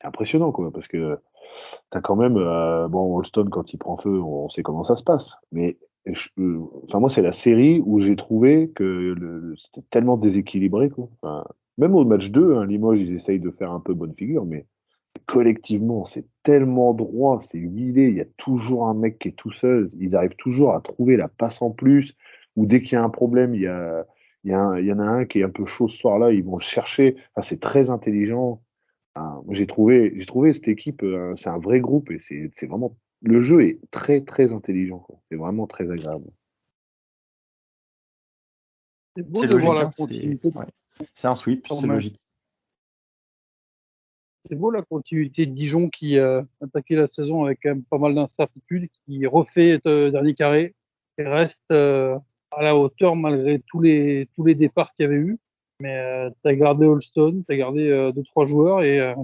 impressionnant, quoi, parce que t'as quand même Holston quand il prend feu, on sait comment ça se passe. Mais moi c'est la série où j'ai trouvé que c'était tellement déséquilibré, quoi. Enfin, même au match 2, hein, Limoges ils essayent de faire un peu bonne figure, mais collectivement c'est tellement droit, c'est huilé. Il y a toujours un mec qui est tout seul. Ils arrivent toujours à trouver la passe en plus. Ou dès qu'il y a un problème, il y en a un qui est un peu chaud ce soir-là, ils vont le chercher. Enfin, c'est très intelligent. J'ai trouvé cette équipe, c'est un vrai groupe et c'est vraiment. Le jeu est très très intelligent, quoi. C'est vraiment très agréable. C'est beau de voir la continuité. C'est un sweep, c'est logique. C'est beau la continuité de Dijon qui a attaqué la saison avec quand même pas mal d'incertitudes, qui refait dernier carré et reste à la hauteur malgré tous les départs qu'il y avait eu. Mais tu as gardé Holston, tu as gardé 2-3 joueurs et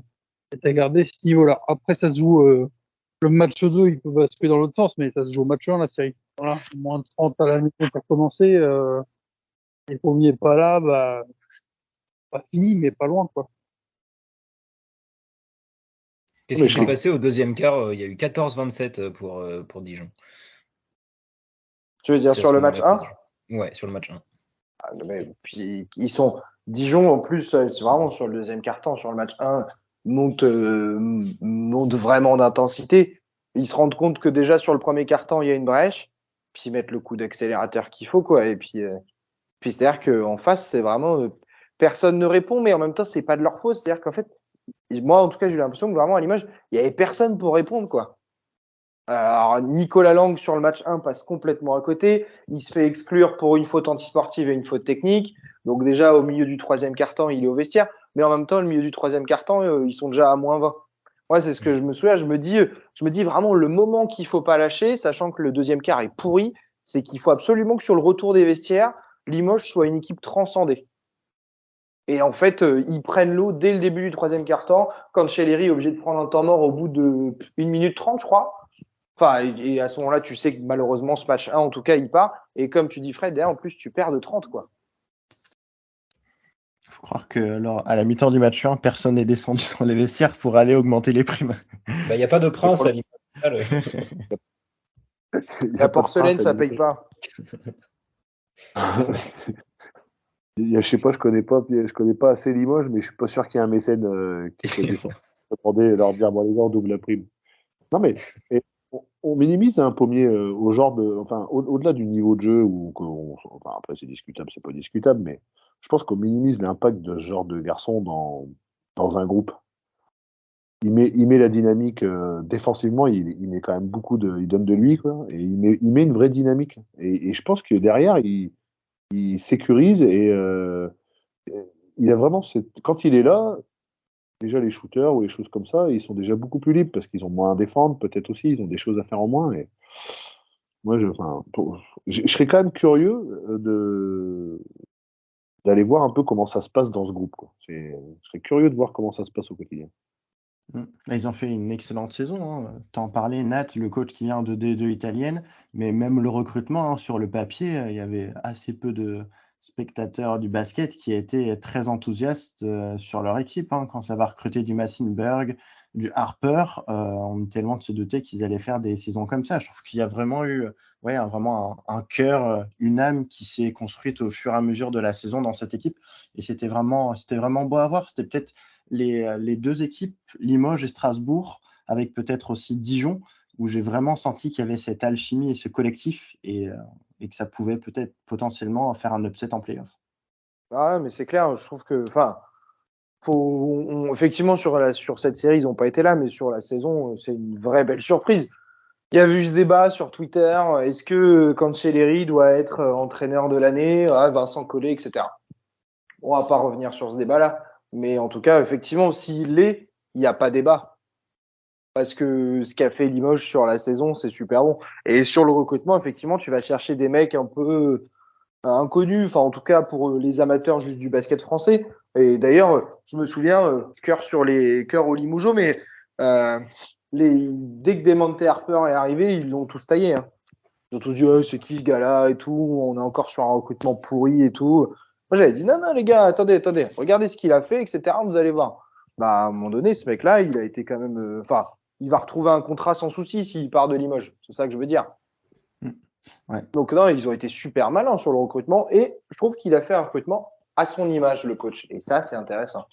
tu as gardé ce niveau-là. Après, ça se joue le match 2, il peut basculer dans l'autre sens, mais ça se joue au match 1, la série. Voilà, moins de 30 à la mi-temps pour commencer. Et Pommier n'est pas là, pas fini, mais pas loin, quoi. Qu'est-ce qui s'est passé au deuxième quart? Il y a eu 14-27 pour Dijon. Tu veux dire sur le match 1? Ouais, sur le match 1. Puis Dijon en plus, c'est vraiment sur le deuxième quart-temps, sur le match 1, monte vraiment d'intensité. Ils se rendent compte que déjà sur le premier quart-temps, il y a une brèche, puis ils mettent le coup d'accélérateur qu'il faut, quoi. Et puis c'est-à-dire qu'en face, c'est vraiment personne ne répond, mais en même temps, c'est pas de leur faute. C'est-à-dire qu'en fait, moi, en tout cas, j'ai eu l'impression que vraiment à Limoges, il y avait personne pour répondre, quoi. Alors, Nicolas Lang sur le match 1 passe complètement à côté. Il se fait exclure pour une faute antisportive et une faute technique. Donc déjà, au milieu du troisième quart-temps, il est au vestiaire. Mais en même temps, le milieu du troisième quart-temps, ils sont déjà à -20. Ouais, c'est ce que je me souviens. Je me dis vraiment le moment qu'il faut pas lâcher, sachant que le deuxième quart est pourri, c'est qu'il faut absolument que sur le retour des vestiaires, Limoges soit une équipe transcendée. Et en fait, ils prennent l'eau dès le début du troisième quart-temps, quand Shellery est obligé de prendre un temps mort au bout de 1 minute 30, je crois. Enfin, et à ce moment-là, tu sais que malheureusement, ce match 1, en tout cas, il part. Et comme tu dis, Fred, derrière, en plus, tu perds de 30, quoi. Il faut croire que à la mi-temps du match 1, personne n'est descendu dans les vestiaires pour aller augmenter les primes. Il n'y a pas de prince à Limoges. La porcelaine, ça paye pas. Je sais pas, je connais pas assez Limoges, mais je suis pas sûr qu'il y ait un mécène qui soit descendu leur dire bon les gars, on double la prime. Non mais on minimise un pommier au genre de, enfin au-delà du niveau de jeu enfin après c'est discutable, c'est pas discutable, mais je pense qu'on minimise l'impact de ce genre de garçon dans un groupe. Il met la dynamique défensivement, il met quand même il donne de lui quoi, et il met une vraie dynamique. Et je pense que derrière il sécurise et il a vraiment quand il est là, déjà les shooters ou les choses comme ça, ils sont déjà beaucoup plus libres parce qu'ils ont moins à défendre, peut-être aussi, ils ont des choses à faire en moins. Et moi, je serais quand même curieux d'aller voir un peu comment ça se passe dans ce groupe, quoi. Je serais curieux de voir comment ça se passe au quotidien. Ils ont fait une excellente saison. T'en parlais, Nat, le coach qui vient de D2 italienne, mais même le recrutement, sur le papier, il y avait assez peu de spectateurs du basket qui étaient très enthousiastes sur leur équipe. Quand ça va recruter du Massenberg, du Harper, on était loin de se douter qu'ils allaient faire des saisons comme ça. Je trouve qu'il y a vraiment eu vraiment un cœur, une âme qui s'est construite au fur et à mesure de la saison dans cette équipe. Et c'était vraiment beau à voir. C'était peut-être les deux équipes, Limoges et Strasbourg, avec peut-être aussi Dijon, où j'ai vraiment senti qu'il y avait cette alchimie et ce collectif et que ça pouvait peut-être potentiellement faire un upset en play-off. Ah, mais c'est clair, je trouve que, enfin, effectivement, sur cette série, ils n'ont pas été là, mais sur la saison, c'est une vraie belle surprise. Il y a eu ce débat sur Twitter, est-ce que Cancelleri doit être entraîneur de l'année, Vincent Collet, etc. On va pas revenir sur ce débat-là, mais en tout cas, effectivement, s'il l'est, il n'y a pas débat. Parce que ce qu'a fait Limoges sur la saison, c'est super bon. Et sur le recrutement, effectivement, tu vas chercher des mecs un peu inconnus, enfin en tout cas pour les amateurs juste du basket français. Et d'ailleurs, je me souviens, cœur au Limougeau, mais dès que Demonte Harper est arrivé, ils l'ont tous taillé. Hein. Ils ont tous dit c'est qui ce gars-là et tout, on est encore sur un recrutement pourri et tout. Moi j'avais dit non les gars, attendez, regardez ce qu'il a fait, etc. Vous allez voir. Bah à un moment donné, ce mec-là, il a été quand même, il va retrouver un contrat sans souci s'il part de Limoges. C'est ça que je veux dire. Ouais. Donc non, ils ont été super malins sur le recrutement et je trouve qu'il a fait un recrutement à son image, le coach. Et ça, c'est intéressant.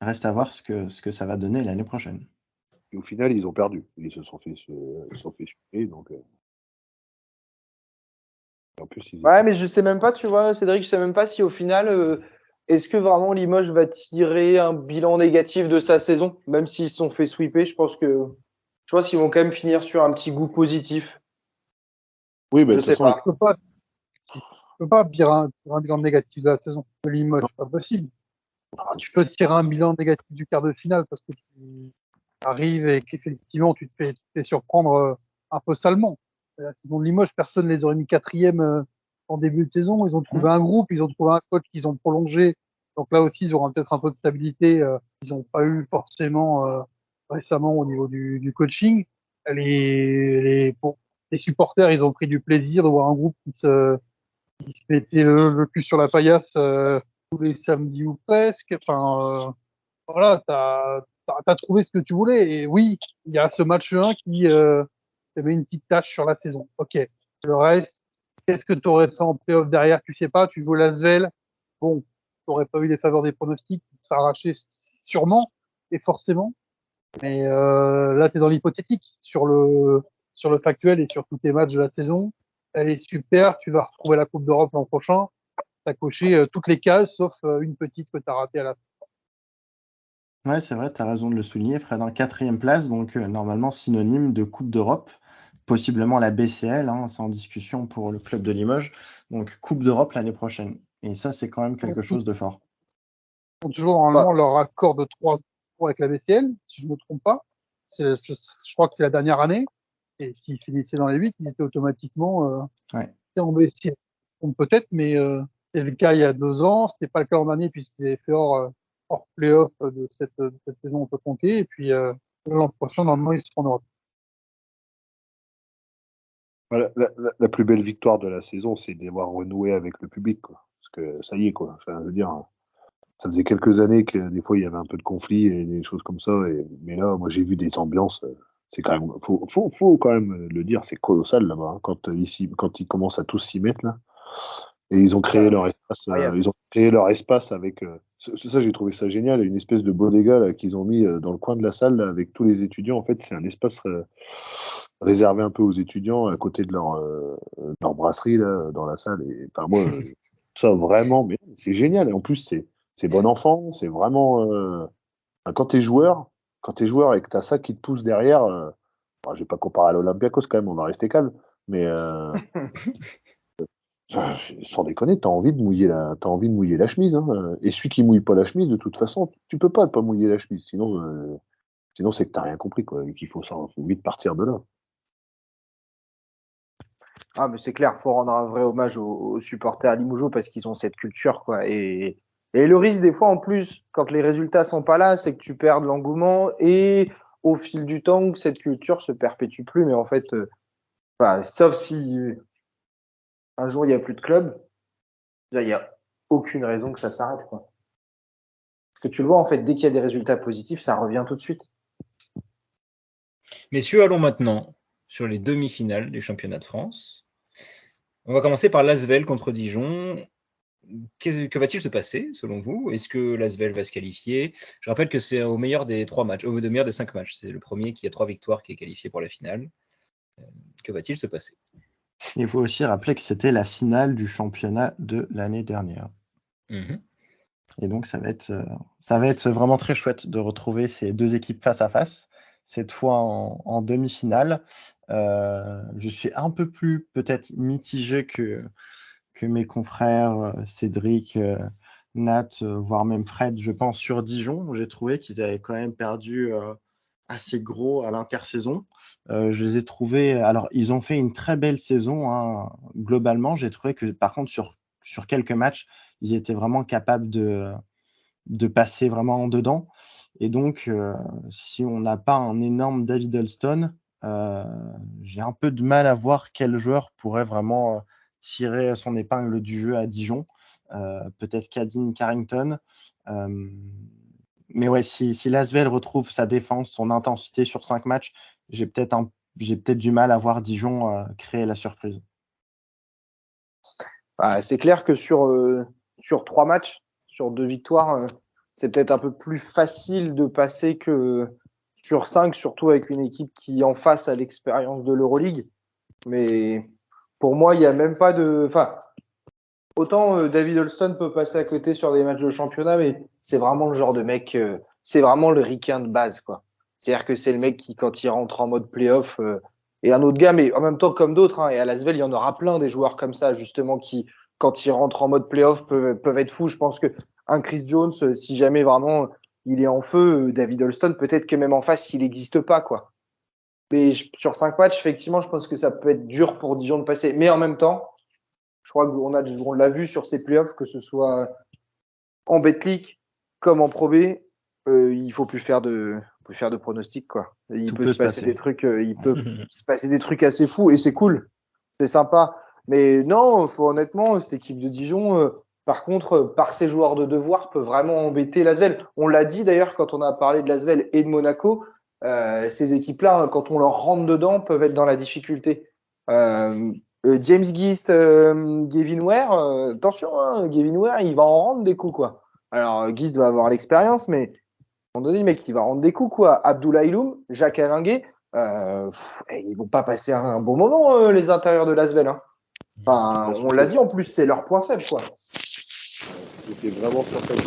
Reste à voir ce que ça va donner l'année prochaine. Et au final, ils ont perdu. Ils se sont fait chuter, donc. En plus, ouais, mais je sais même pas, tu vois, Cédric, je sais même pas si au final, est-ce que vraiment Limoges va tirer un bilan négatif de sa saison, même s'ils se sont fait sweeper. Je pense qu'ils vont quand même finir sur un petit goût positif. Oui, mais je sais pas. Tu peux pas tirer un bilan négatif de la saison de Limoges, c'est pas possible. Tu peux tirer un bilan négatif du quart de finale parce que tu arrives et qu'effectivement tu te fais surprendre un peu salement. La saison de Limoges, personne ne les aurait mis quatrième en début de saison. Ils ont trouvé un groupe, ils ont trouvé un coach qu'ils ont prolongé. Donc là aussi, ils auront peut-être un peu de stabilité. Ils n'ont pas eu forcément récemment au niveau du coaching. Pour les supporters, ils ont pris du plaisir de voir un groupe qui se mettait le cul sur la paillasse tous les samedis ou presque. Enfin, voilà, t'as trouvé ce que tu voulais. Et oui, il y a ce match 1 qui te met une petite tâche sur la saison. Ok. Le reste, qu'est-ce que tu aurais fait en playoff derrière? Tu sais pas, tu joues l'Asvel. Bon, tu n'aurais pas eu les faveurs des pronostics, tu te seras arraché sûrement et forcément. Mais là, tu es dans l'hypothétique. Sur le factuel et sur tous tes matchs de la saison, elle est super. Tu vas retrouver la Coupe d'Europe l'an prochain. Tu as coché toutes les cases, sauf une petite que tu as ratée à la fin. Ouais, c'est vrai, tu as raison de le souligner, Fred. En 4e place, donc normalement synonyme de Coupe d'Europe, possiblement la BCL, hein, c'est en discussion pour le club de Limoges. Donc Coupe d'Europe l'année prochaine. Et ça, c'est quand même quelque chose de fort. Ils ont toujours normalement leur accord de 3 ans avec la BCL, si je ne me trompe pas. Je crois que c'est la dernière année. Et s'ils finissaient dans les 8, ils étaient automatiquement en BCL. Donc peut-être, mais c'était le cas il y a 2 ans. C'était pas le cas l'an dernier puisqu'ils avaient fait hors play-off de cette saison, on peut compter. Et puis l'an prochain, normalement, ils seront en Europe. La plus belle victoire de la saison, c'est d'avoir renoué avec le public, quoi. Parce que ça y est, quoi. Enfin, je veux dire, ça faisait quelques années que des fois il y avait un peu de conflit et des choses comme ça. Mais là, moi, j'ai vu des ambiances. C'est quand même, faut quand même le dire, c'est colossal là-bas, hein, quand ils commencent à tous s'y mettre là. Et ils ont créé leur espace. Ils ont créé leur espace avec. Ça, j'ai trouvé ça génial. Une espèce de bodega là, qu'ils ont mis dans le coin de la salle là, avec tous les étudiants. En fait, c'est un espace réservé un peu aux étudiants à côté de leur brasserie là, dans la salle. Et enfin, moi, ça vraiment, mais c'est génial. Et en plus, c'est bon enfant. C'est vraiment. Quand t'es joueur, et que t'as ça qui te pousse derrière. Bon, je vais pas comparer à l'Olympiakos quand même. On va rester calme. Mais sans déconner, t'as envie de mouiller la chemise, hein. Et celui qui mouille pas la chemise, de toute façon, tu peux pas mouiller la chemise. Sinon c'est que t'as rien compris, quoi. Et qu'il faut vite partir de là. Ah, mais c'est clair, faut rendre un vrai hommage aux supporters à Limoges parce qu'ils ont cette culture, quoi. Et le risque, des fois, en plus, quand les résultats sont pas là, c'est que tu perds de l'engouement et au fil du temps, cette culture se perpétue plus. Mais en fait, sauf si un jour il y a plus de club, il y a aucune raison que ça s'arrête, quoi. Parce que tu le vois, en fait, dès qu'il y a des résultats positifs, ça revient tout de suite. Messieurs, allons maintenant sur les demi-finales du championnat de France. On va commencer par l'Asvel contre Dijon. Que va-t-il se passer, selon vous? Est-ce que l'Asvel va se qualifier? Je rappelle que c'est au meilleur des 3 matchs, au meilleur des 5 matchs. C'est le premier qui a 3 victoires qui est qualifié pour la finale. Que va-t-il se passer? Il faut aussi rappeler que c'était la finale du championnat de l'année dernière. Et donc, ça va être vraiment très chouette de retrouver ces deux équipes face à face, cette fois en demi-finale. Je suis un peu plus peut-être mitigé que mes confrères Cédric, Nat, voire même Fred, je pense, sur Dijon. J'ai trouvé qu'ils avaient quand même perdu assez gros à l'intersaison. Je les ai trouvés. Alors, ils ont fait une très belle saison, hein, globalement. J'ai trouvé que, par contre, sur quelques matchs, ils étaient vraiment capables de passer vraiment en dedans. Et donc, si on n'a pas un énorme David Alston, j'ai un peu de mal à voir quel joueur pourrait vraiment tirer son épingle du jeu à Dijon. Peut-être Cadine Carrington. Mais ouais, si l'Asvel retrouve sa défense, son intensité sur 5 matchs, j'ai peut-être du mal à voir Dijon créer la surprise. C'est clair que sur 3 matchs, sur 2 victoires, c'est peut-être un peu plus facile de passer que sur 5, surtout avec une équipe qui en face à l'expérience de l'Euroleague. Mais pour moi, il n'y a même pas de... Enfin, autant David Alston peut passer à côté sur des matchs de championnat, mais c'est vraiment le genre de mec, c'est vraiment le ricain de base, quoi. C'est-à-dire que c'est le mec qui, quand il rentre en mode playoff, et un autre gars, mais en même temps comme d'autres, hein, et à l'Asvel, il y en aura plein des joueurs comme ça, justement, qui, quand ils rentrent en mode playoff, peuvent être fous. Je pense que un Chris Jones, si jamais vraiment il est en feu, David Alston, peut-être que même en face, il n'existe pas, quoi. Mais sur 5 matchs, effectivement, je pense que ça peut être dur pour Dijon de passer. Mais en même temps, je crois qu'on l'a vu sur ces playoffs, que ce soit en Betclic comme en Pro B, il faut plus faire de pronostics, quoi. Il peut se passer des trucs, il peut se passer des trucs assez fous et c'est cool, c'est sympa. Mais non, honnêtement, cette équipe de Dijon, par contre, par ses joueurs de devoir, peut vraiment embêter l'Asvel. On l'a dit d'ailleurs quand on a parlé de l'Asvel et de Monaco, ces équipes-là, quand on leur rentre dedans, peuvent être dans la difficulté. James Gist, Gavin Ware, attention, hein, Gavin Ware, il va en rendre des coups, quoi. Alors, Gist va avoir l'expérience, mais à un moment donné, le mec, il va rendre des coups, quoi. Abdoulaye Loum, Jacques Alinguet, ils vont pas passer un bon moment, les intérieurs de l'Asvel, hein. Enfin, on l'a dit, en plus, c'est leur point faible, quoi. J'étais vraiment très faible.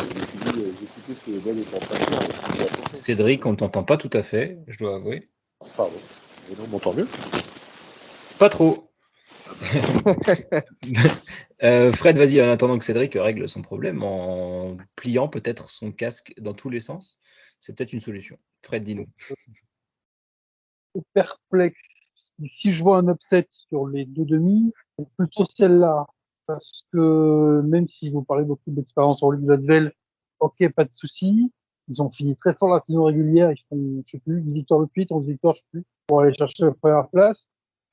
J'ai expliquer ce que Bell est en train de faire. Cédric, on ne t'entend pas tout à fait, je dois avouer. Pardon. Et non, on m'entend mieux? Pas trop. Fred, vas-y, en attendant que Cédric règle son problème en pliant peut-être son casque dans tous les sens. C'est peut-être une solution. Fred, dis-nous. Perplexe. Si je vois un upset sur les deux demi, c'est plutôt celle-là. Parce que même si vous parlez beaucoup d'expérience en Ligue Lasvel, ok, pas de souci. Ils ont fini très fort la saison régulière. Ils font, je sais plus, 10 victoires de suite, 11 victoires, je sais plus, pour aller chercher la première place.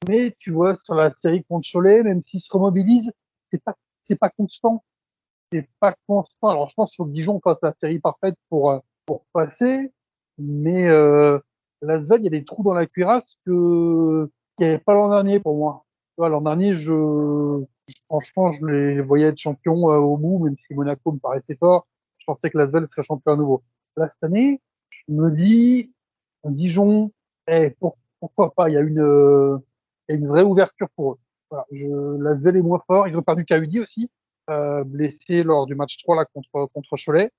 Mais tu vois, sur la série contre Cholet, même s'ils se remobilisent, c'est pas constant. C'est pas constant. Alors, je pense qu'il faut que Dijon fasse la série parfaite pour passer. Mais, Lasvel, il y a des trous dans la cuirasse qu'il n'y avait pas l'an dernier pour moi. Tu vois, l'an dernier, franchement, je les voyais être champions au bout, même si Monaco me paraissait fort. Je pensais que Lasvel serait champion à nouveau. Là, cette année, je me dis, Dijon, pourquoi pas? Il y a une vraie ouverture pour eux. Voilà, Lasvel est moins fort. Ils ont perdu Kaudi aussi, blessé lors du match 3 là, contre Cholet.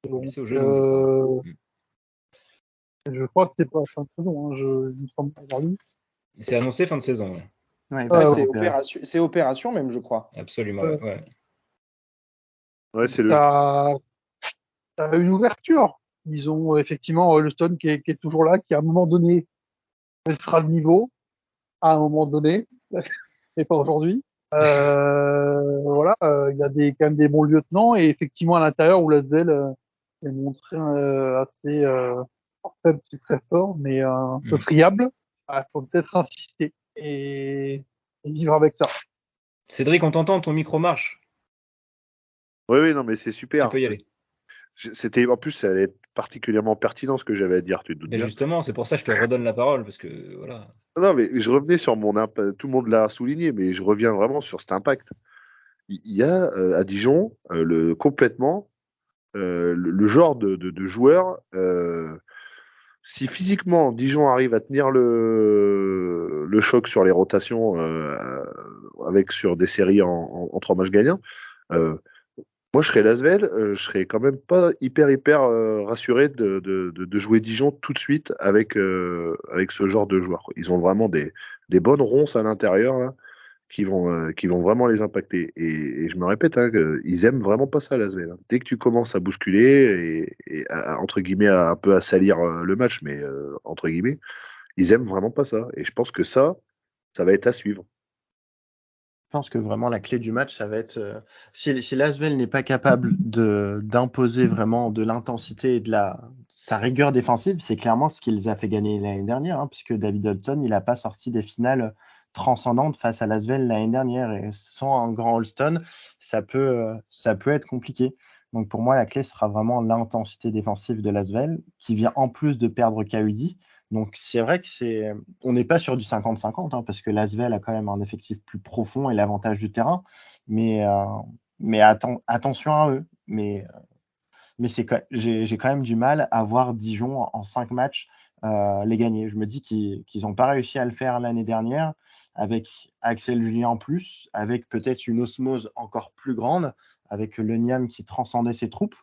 Donc, C'est au genou, je crois que c'est pas fin de saison. Il me semble avoir lu. C'est annoncé fin de saison. Ouais. Ouais, c'est opération même, je crois. Absolument. Ouais. Ouais, c'est le. T'as une ouverture. Ils ont effectivement Holston qui est toujours là, qui à un moment donné sera le niveau, à un moment donné, et pas aujourd'hui. Voilà, il y a quand même des bons lieutenants, et effectivement à l'intérieur où Lasvel est montré assez faible, c'est très fort, mais un peu friable. Il faut peut-être insister et vivre avec ça. Cédric, on t'entend, ton micro marche. Oui, non, mais c'est super. Tu peux y aller. En plus, ça allait être particulièrement pertinent ce que j'avais à dire, tu te doutes Mais bien. justement, c'est pour ça que je te redonne la parole, parce que voilà. Non, mais je revenais sur mon impact. Tout le monde l'a souligné, mais je reviens vraiment sur cet impact. Il y a à Dijon complètement le genre de joueur. Si physiquement Dijon arrive à tenir le choc sur les rotations sur des séries en 3 matchs gagnants, moi je serais Lasvel, je serais quand même pas hyper rassuré de jouer Dijon tout de suite avec ce genre de joueurs. Ils ont vraiment des bonnes ronces à l'intérieur là, qui vont vraiment les impacter. Et je me répète, ils aiment vraiment pas ça, Lasvel. Dès que tu commences à bousculer et entre guillemets un peu à salir le match, mais entre guillemets, ils aiment vraiment pas ça. Et je pense que ça va être à suivre. Je pense que vraiment la clé du match, ça va être si Lasvel n'est pas capable d'imposer vraiment de l'intensité et sa rigueur défensive, c'est clairement ce qui les a fait gagner l'année dernière, puisque David Holston, il n'a pas sorti des finales transcendantes face à Lasvel l'année dernière, et sans un grand Holston, ça peut être compliqué. Donc pour moi, la clé sera vraiment l'intensité défensive de Lasvel, qui vient en plus de perdre Kaudi. Donc c'est vrai que on n'est pas sur du 50-50, parce que Lasvel a quand même un effectif plus profond et l'avantage du terrain, mais attention à eux. Mais j'ai quand même du mal à voir Dijon en 5 matchs les gagner. Je me dis qu'ils n'ont pas réussi à le faire l'année dernière avec Axel Julien en plus, avec peut-être une osmose encore plus grande, avec le Niam qui transcendait ses troupes.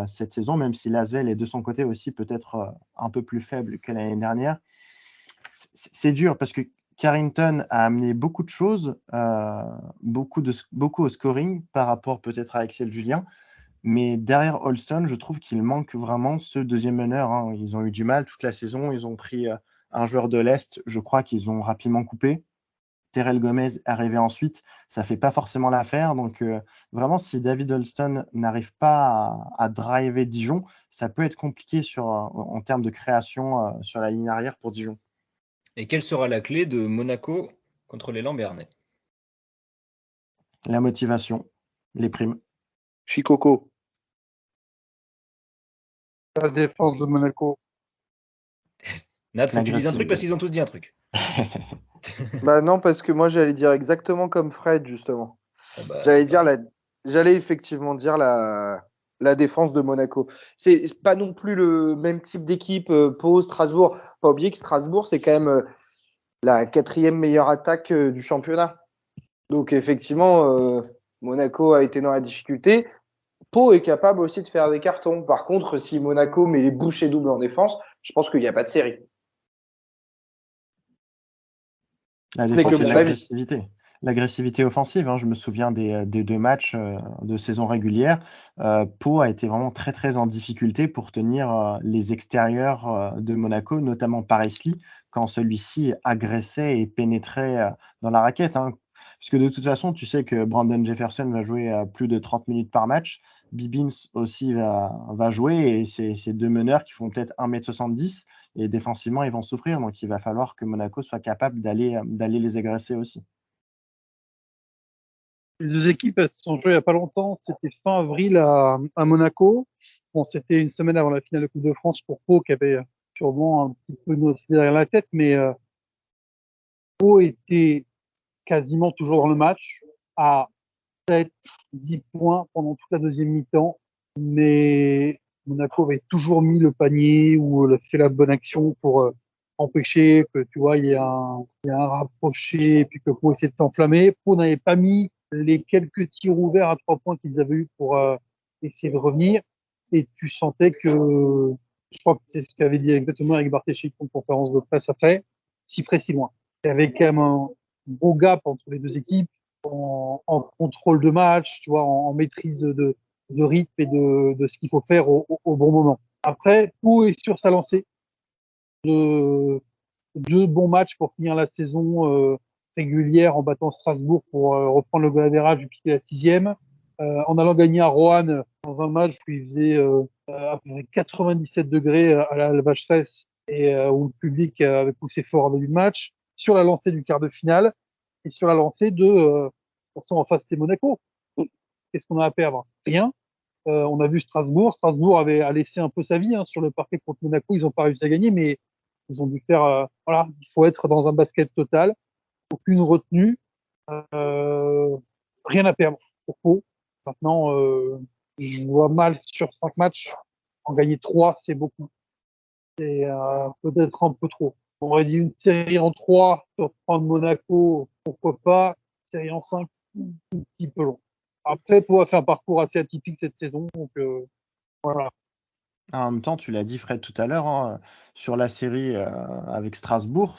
Cette saison, même si Lasvel est de son côté aussi peut-être un peu plus faible que l'année dernière. C'est dur parce que Carrington a amené beaucoup de choses, beaucoup au scoring par rapport peut-être à Axel Julien, mais derrière Holston, je trouve qu'il manque vraiment ce deuxième meneur. Ils ont eu du mal toute la saison, ils ont pris un joueur de l'Est, je crois qu'ils ont rapidement coupé. Terrell Gomez arrivé ensuite, ça fait pas forcément l'affaire. Donc vraiment, si David Holston n'arrive pas à driver Dijon, ça peut être compliqué en termes de création sur la ligne arrière pour Dijon. Et quelle sera la clé de Monaco contre les Lambernais? La motivation, les primes. Chicoco. La défense de Monaco. Nat, faut que tu dises un truc parce qu'ils ont tous dit un truc. Bah non, parce que moi j'allais dire exactement comme Fred, justement. J'allais effectivement dire la défense de Monaco. C'est pas non plus le même type d'équipe. Pau, Strasbourg. Pas oublier que Strasbourg, c'est quand même la 4e meilleure attaque du championnat. Donc effectivement, Monaco a été dans la difficulté. Pau est capable aussi de faire des cartons. Par contre, si Monaco met les bouchées doubles en défense, je pense qu'il n'y a pas de série. La défense et l'agressivité. L'agressivité offensive, hein, je me souviens des 2 matchs de saison régulière. Pau a été vraiment très très en difficulté pour tenir les extérieurs de Monaco, notamment Paris-Lee, quand celui-ci agressait et pénétrait dans la raquette. Hein. Puisque de toute façon, tu sais que Brandon Jefferson va jouer plus de 30 minutes par match. Bibbins aussi va jouer et c'est 2 meneurs qui font peut-être 1m70 et défensivement, ils vont souffrir. Donc, il va falloir que Monaco soit capable d'aller les agresser aussi. Les 2 équipes, elles se sont jouées il n'y a pas longtemps. C'était fin avril à Monaco. Bon, c'était une semaine avant la finale de Coupe de France pour Pau, qui avait sûrement un petit peu notre derrière la tête, mais Pau était quasiment toujours dans le match, à 7-10 points pendant toute la deuxième mi-temps, mais Monaco avait toujours mis le panier ou fait la bonne action pour empêcher que, tu vois, il y ait un rapproché et puis que Pau essayait de s'enflammer. Pau n'avait pas mis les quelques tirs ouverts à 3 points qu'ils avaient eu pour essayer de revenir, et tu sentais que, je crois que c'est ce qu'avait dit exactement Eric Barthéchik en conférence de presse après, si près si loin. Il y avait quand même un gros gap entre les 2 équipes en contrôle de match, tu vois, en maîtrise de rythme et de ce qu'il faut faire au bon moment. Après, Pau est sur sa lancée de 2 bons matchs pour finir la saison régulière en battant Strasbourg pour reprendre le goal average du pied à la 6e, en allant gagner à Roanne dans un match où il faisait à peu près 97 degrés à la vacheresse et où le public avait poussé fort en début de match, sur la lancée du quart de finale et sur la lancée de de toute façon en face c'est Monaco. Qu'est-ce qu'on a à perdre? Rien. On a vu Strasbourg. Strasbourg a laissé un peu sa vie sur le parquet contre Monaco. Ils n'ont pas réussi à gagner, mais ils ont dû faire. Voilà, il faut être dans un basket total. Aucune retenue. Rien à perdre pour Pau. Maintenant, je vois mal sur 5 matchs. En gagner 3, c'est beaucoup. C'est peut-être un peu trop. On aurait dit une série en 3 sur prendre Monaco, pourquoi pas. Série en 5, un petit peu long. Après, Pau a fait un parcours assez atypique cette saison, donc voilà. En même temps, tu l'as dit Fred tout à l'heure, hein, sur la série avec Strasbourg,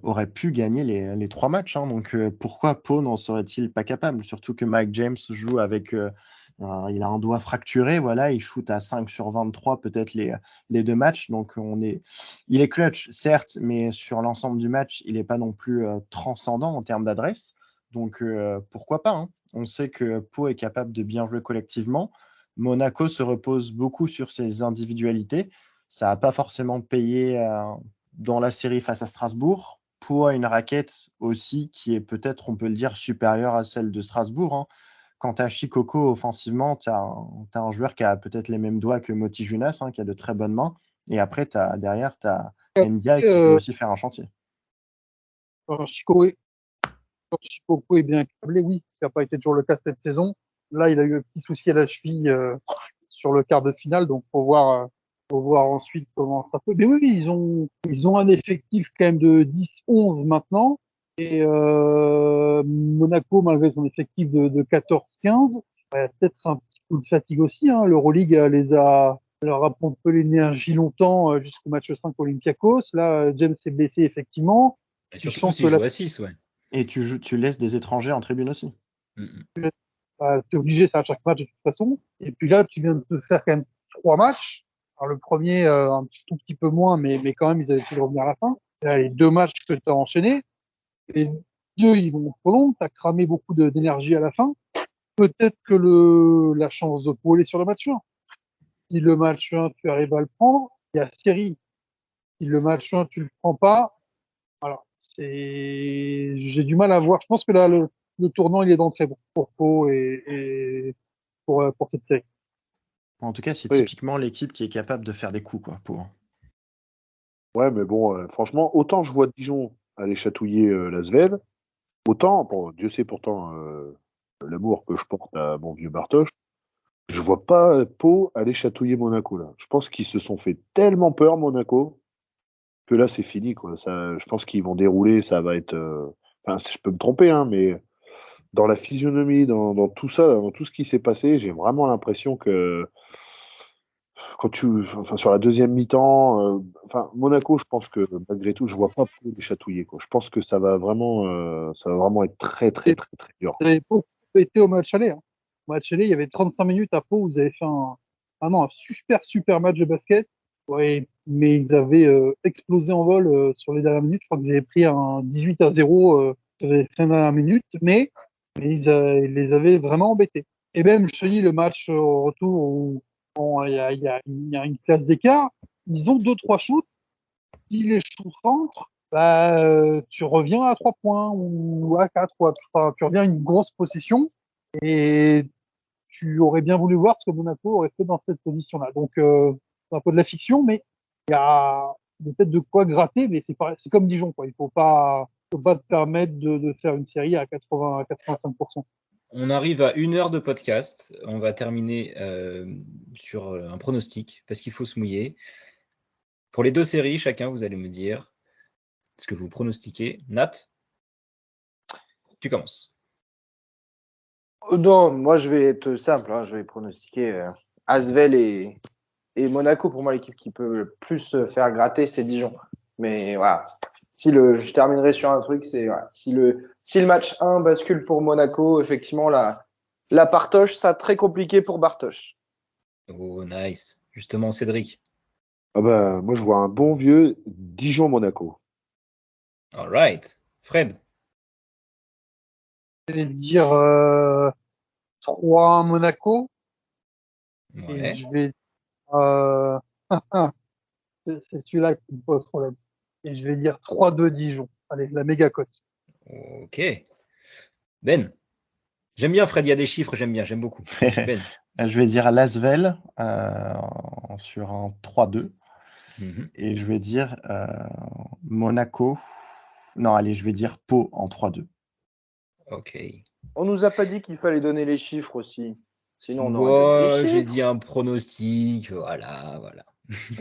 aurait pu gagner les 3 matchs. Hein, donc pourquoi Pau n'en serait-il pas capable? Surtout que Mike James joue avec, il a un doigt fracturé, voilà, il shoot à 5 sur 23 peut-être les 2 matchs. Donc il est clutch, certes, mais sur l'ensemble du match, il n'est pas non plus transcendant en termes d'adresse. Donc pourquoi pas, hein. On sait que Pau est capable de bien jouer collectivement. Monaco se repose beaucoup sur ses individualités. Ça n'a pas forcément payé dans la série face à Strasbourg. Pau a une raquette aussi qui est peut-être, on peut le dire, supérieure à celle de Strasbourg. Hein. Quant à Shikoku, offensivement, tu as un joueur qui a peut-être les mêmes doigts que Moti Junas, qui a de très bonnes mains. Et après, derrière, tu as Ndiaye qui peut aussi faire un chantier. Shikoku est bien câblé, oui, ce qui n'a pas été toujours le cas cette saison. Là, il a eu un petit souci à la cheville sur le quart de finale, donc faut voir ensuite comment ça peut. Mais oui, ils ont un effectif quand même de 10-11 maintenant, et Monaco, malgré son effectif de 14-15, il y a peut-être un petit coup de fatigue aussi. L'Euroleague leur a pompé l'énergie longtemps jusqu'au match 5 Olympiakos. Là, James est blessé effectivement. Et surtout s'il joue à 6, ouais. Et tu laisses des étrangers en tribune aussi. T'es obligé, ça à chaque match de toute façon. Et puis là, tu viens de te faire quand même 3 matchs. Alors le premier, un tout petit peu moins, mais quand même, ils avaient essayé de revenir à la fin. Et là, les 2 matchs que tu as enchaînés, les 2, ils vont trop long. Tu as cramé beaucoup d'énergie à la fin. Peut-être que la chance de Pau est sur le match 1. Si le match 1, tu arrives à le prendre, il y a série. Si le match 1, tu le prends pas, alors j'ai du mal à voir. Je pense que là, le tournant, il est d'entrée pour Pau et pour cette série. En tout cas, c'est typiquement l'équipe qui est capable de faire des coups, quoi, Pau. Ouais, mais bon, franchement, autant je vois Dijon aller chatouiller l'Asvel, autant, bon, Dieu sait pourtant l'amour que je porte à mon vieux Bartosz, je vois pas Pau aller chatouiller Monaco, là. Je pense qu'ils se sont fait tellement peur, Monaco, que là, c'est fini, quoi. Ça, je pense qu'ils vont dérouler, ça va être... Enfin, je peux me tromper, mais dans la physionomie, dans tout ça, dans tout ce qui s'est passé, j'ai vraiment l'impression que sur la deuxième mi-temps, Monaco, je pense que malgré tout, je vois pas Pau les chatouiller, quoi. Je pense que ça va vraiment être très, très, très, très dur. Vous avez beaucoup été au match aller. Hein. Au match aller, il y avait 35 minutes à Pau, vous avez fait un super match de basket. Ouais, mais ils avaient explosé en vol sur les dernières minutes. Je crois qu'ils avaient pris un 18-0 sur les 5 dernières minutes, mais ils les avaient vraiment embêtés. Et même, je te dis, le match au retour où il y a une classe d'écart, ils ont 2-3 shoots. Si les shoots rentrent, tu reviens à 3 points ou à 4. Tu reviens à une grosse possession et tu aurais bien voulu voir ce que Monaco aurait fait dans cette position-là. Donc, c'est un peu de la fiction, mais il y a peut-être de quoi gratter, mais c'est comme Dijon, quoi. Il faut pas te permettre de faire une série à 80 à 85%. On arrive à 1 heure de podcast. On va terminer sur un pronostic parce qu'il faut se mouiller. Pour les deux séries, chacun, vous allez me dire ce que vous pronostiquez. Nat, tu commences. Non, moi je vais être simple, hein, je vais pronostiquer Asvel et Monaco. Pour moi, l'équipe qui peut le plus faire gratter, c'est Dijon. Mais voilà, je terminerai sur un truc, c'est voilà, si le match 1 bascule pour Monaco, effectivement, la Partoche, ça très compliqué pour Bartosz. Oh, nice. Justement, Cédric. Moi, je vois un bon vieux Dijon-Monaco. All right. Fred. Je vais dire 3 Monaco. Ouais. Et je vais c'est celui-là qui me pose problème. Et je vais dire 3-2 Dijon. Allez, la méga cote. Ok. Ben. J'aime bien Fred, il y a des chiffres, j'aime beaucoup. Ben. Je vais dire l'Asvel sur un 3-2. Et je vais dire Monaco. Non, allez, je vais dire Pau en 3-2. Ok. On nous a pas dit qu'il fallait donner les chiffres aussi. Sinon, on aurait donné les chiffres. J'ai dit un pronostic, voilà.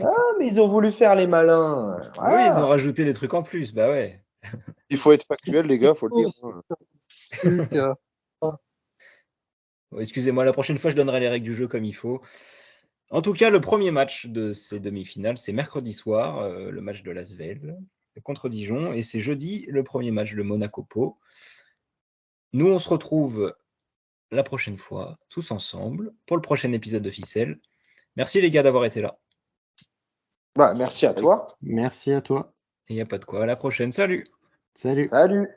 Ah, mais ils ont voulu faire les malins. Voilà. Oui, ils ont rajouté des trucs en plus, bah ouais. Il faut être factuel, les gars, faut le dire. Excusez-moi, la prochaine fois, je donnerai les règles du jeu comme il faut. En tout cas, le premier match de ces demi-finales, c'est mercredi soir, le match de l'Asvel contre Dijon, et c'est jeudi, le premier match de Monaco-Pau. Nous, on se retrouve la prochaine fois, tous ensemble, pour le prochain épisode de Ficelle. Merci les gars d'avoir été là. Merci à toi. Merci à toi. Et il n'y a pas de quoi, à la prochaine, salut. Salut. Salut.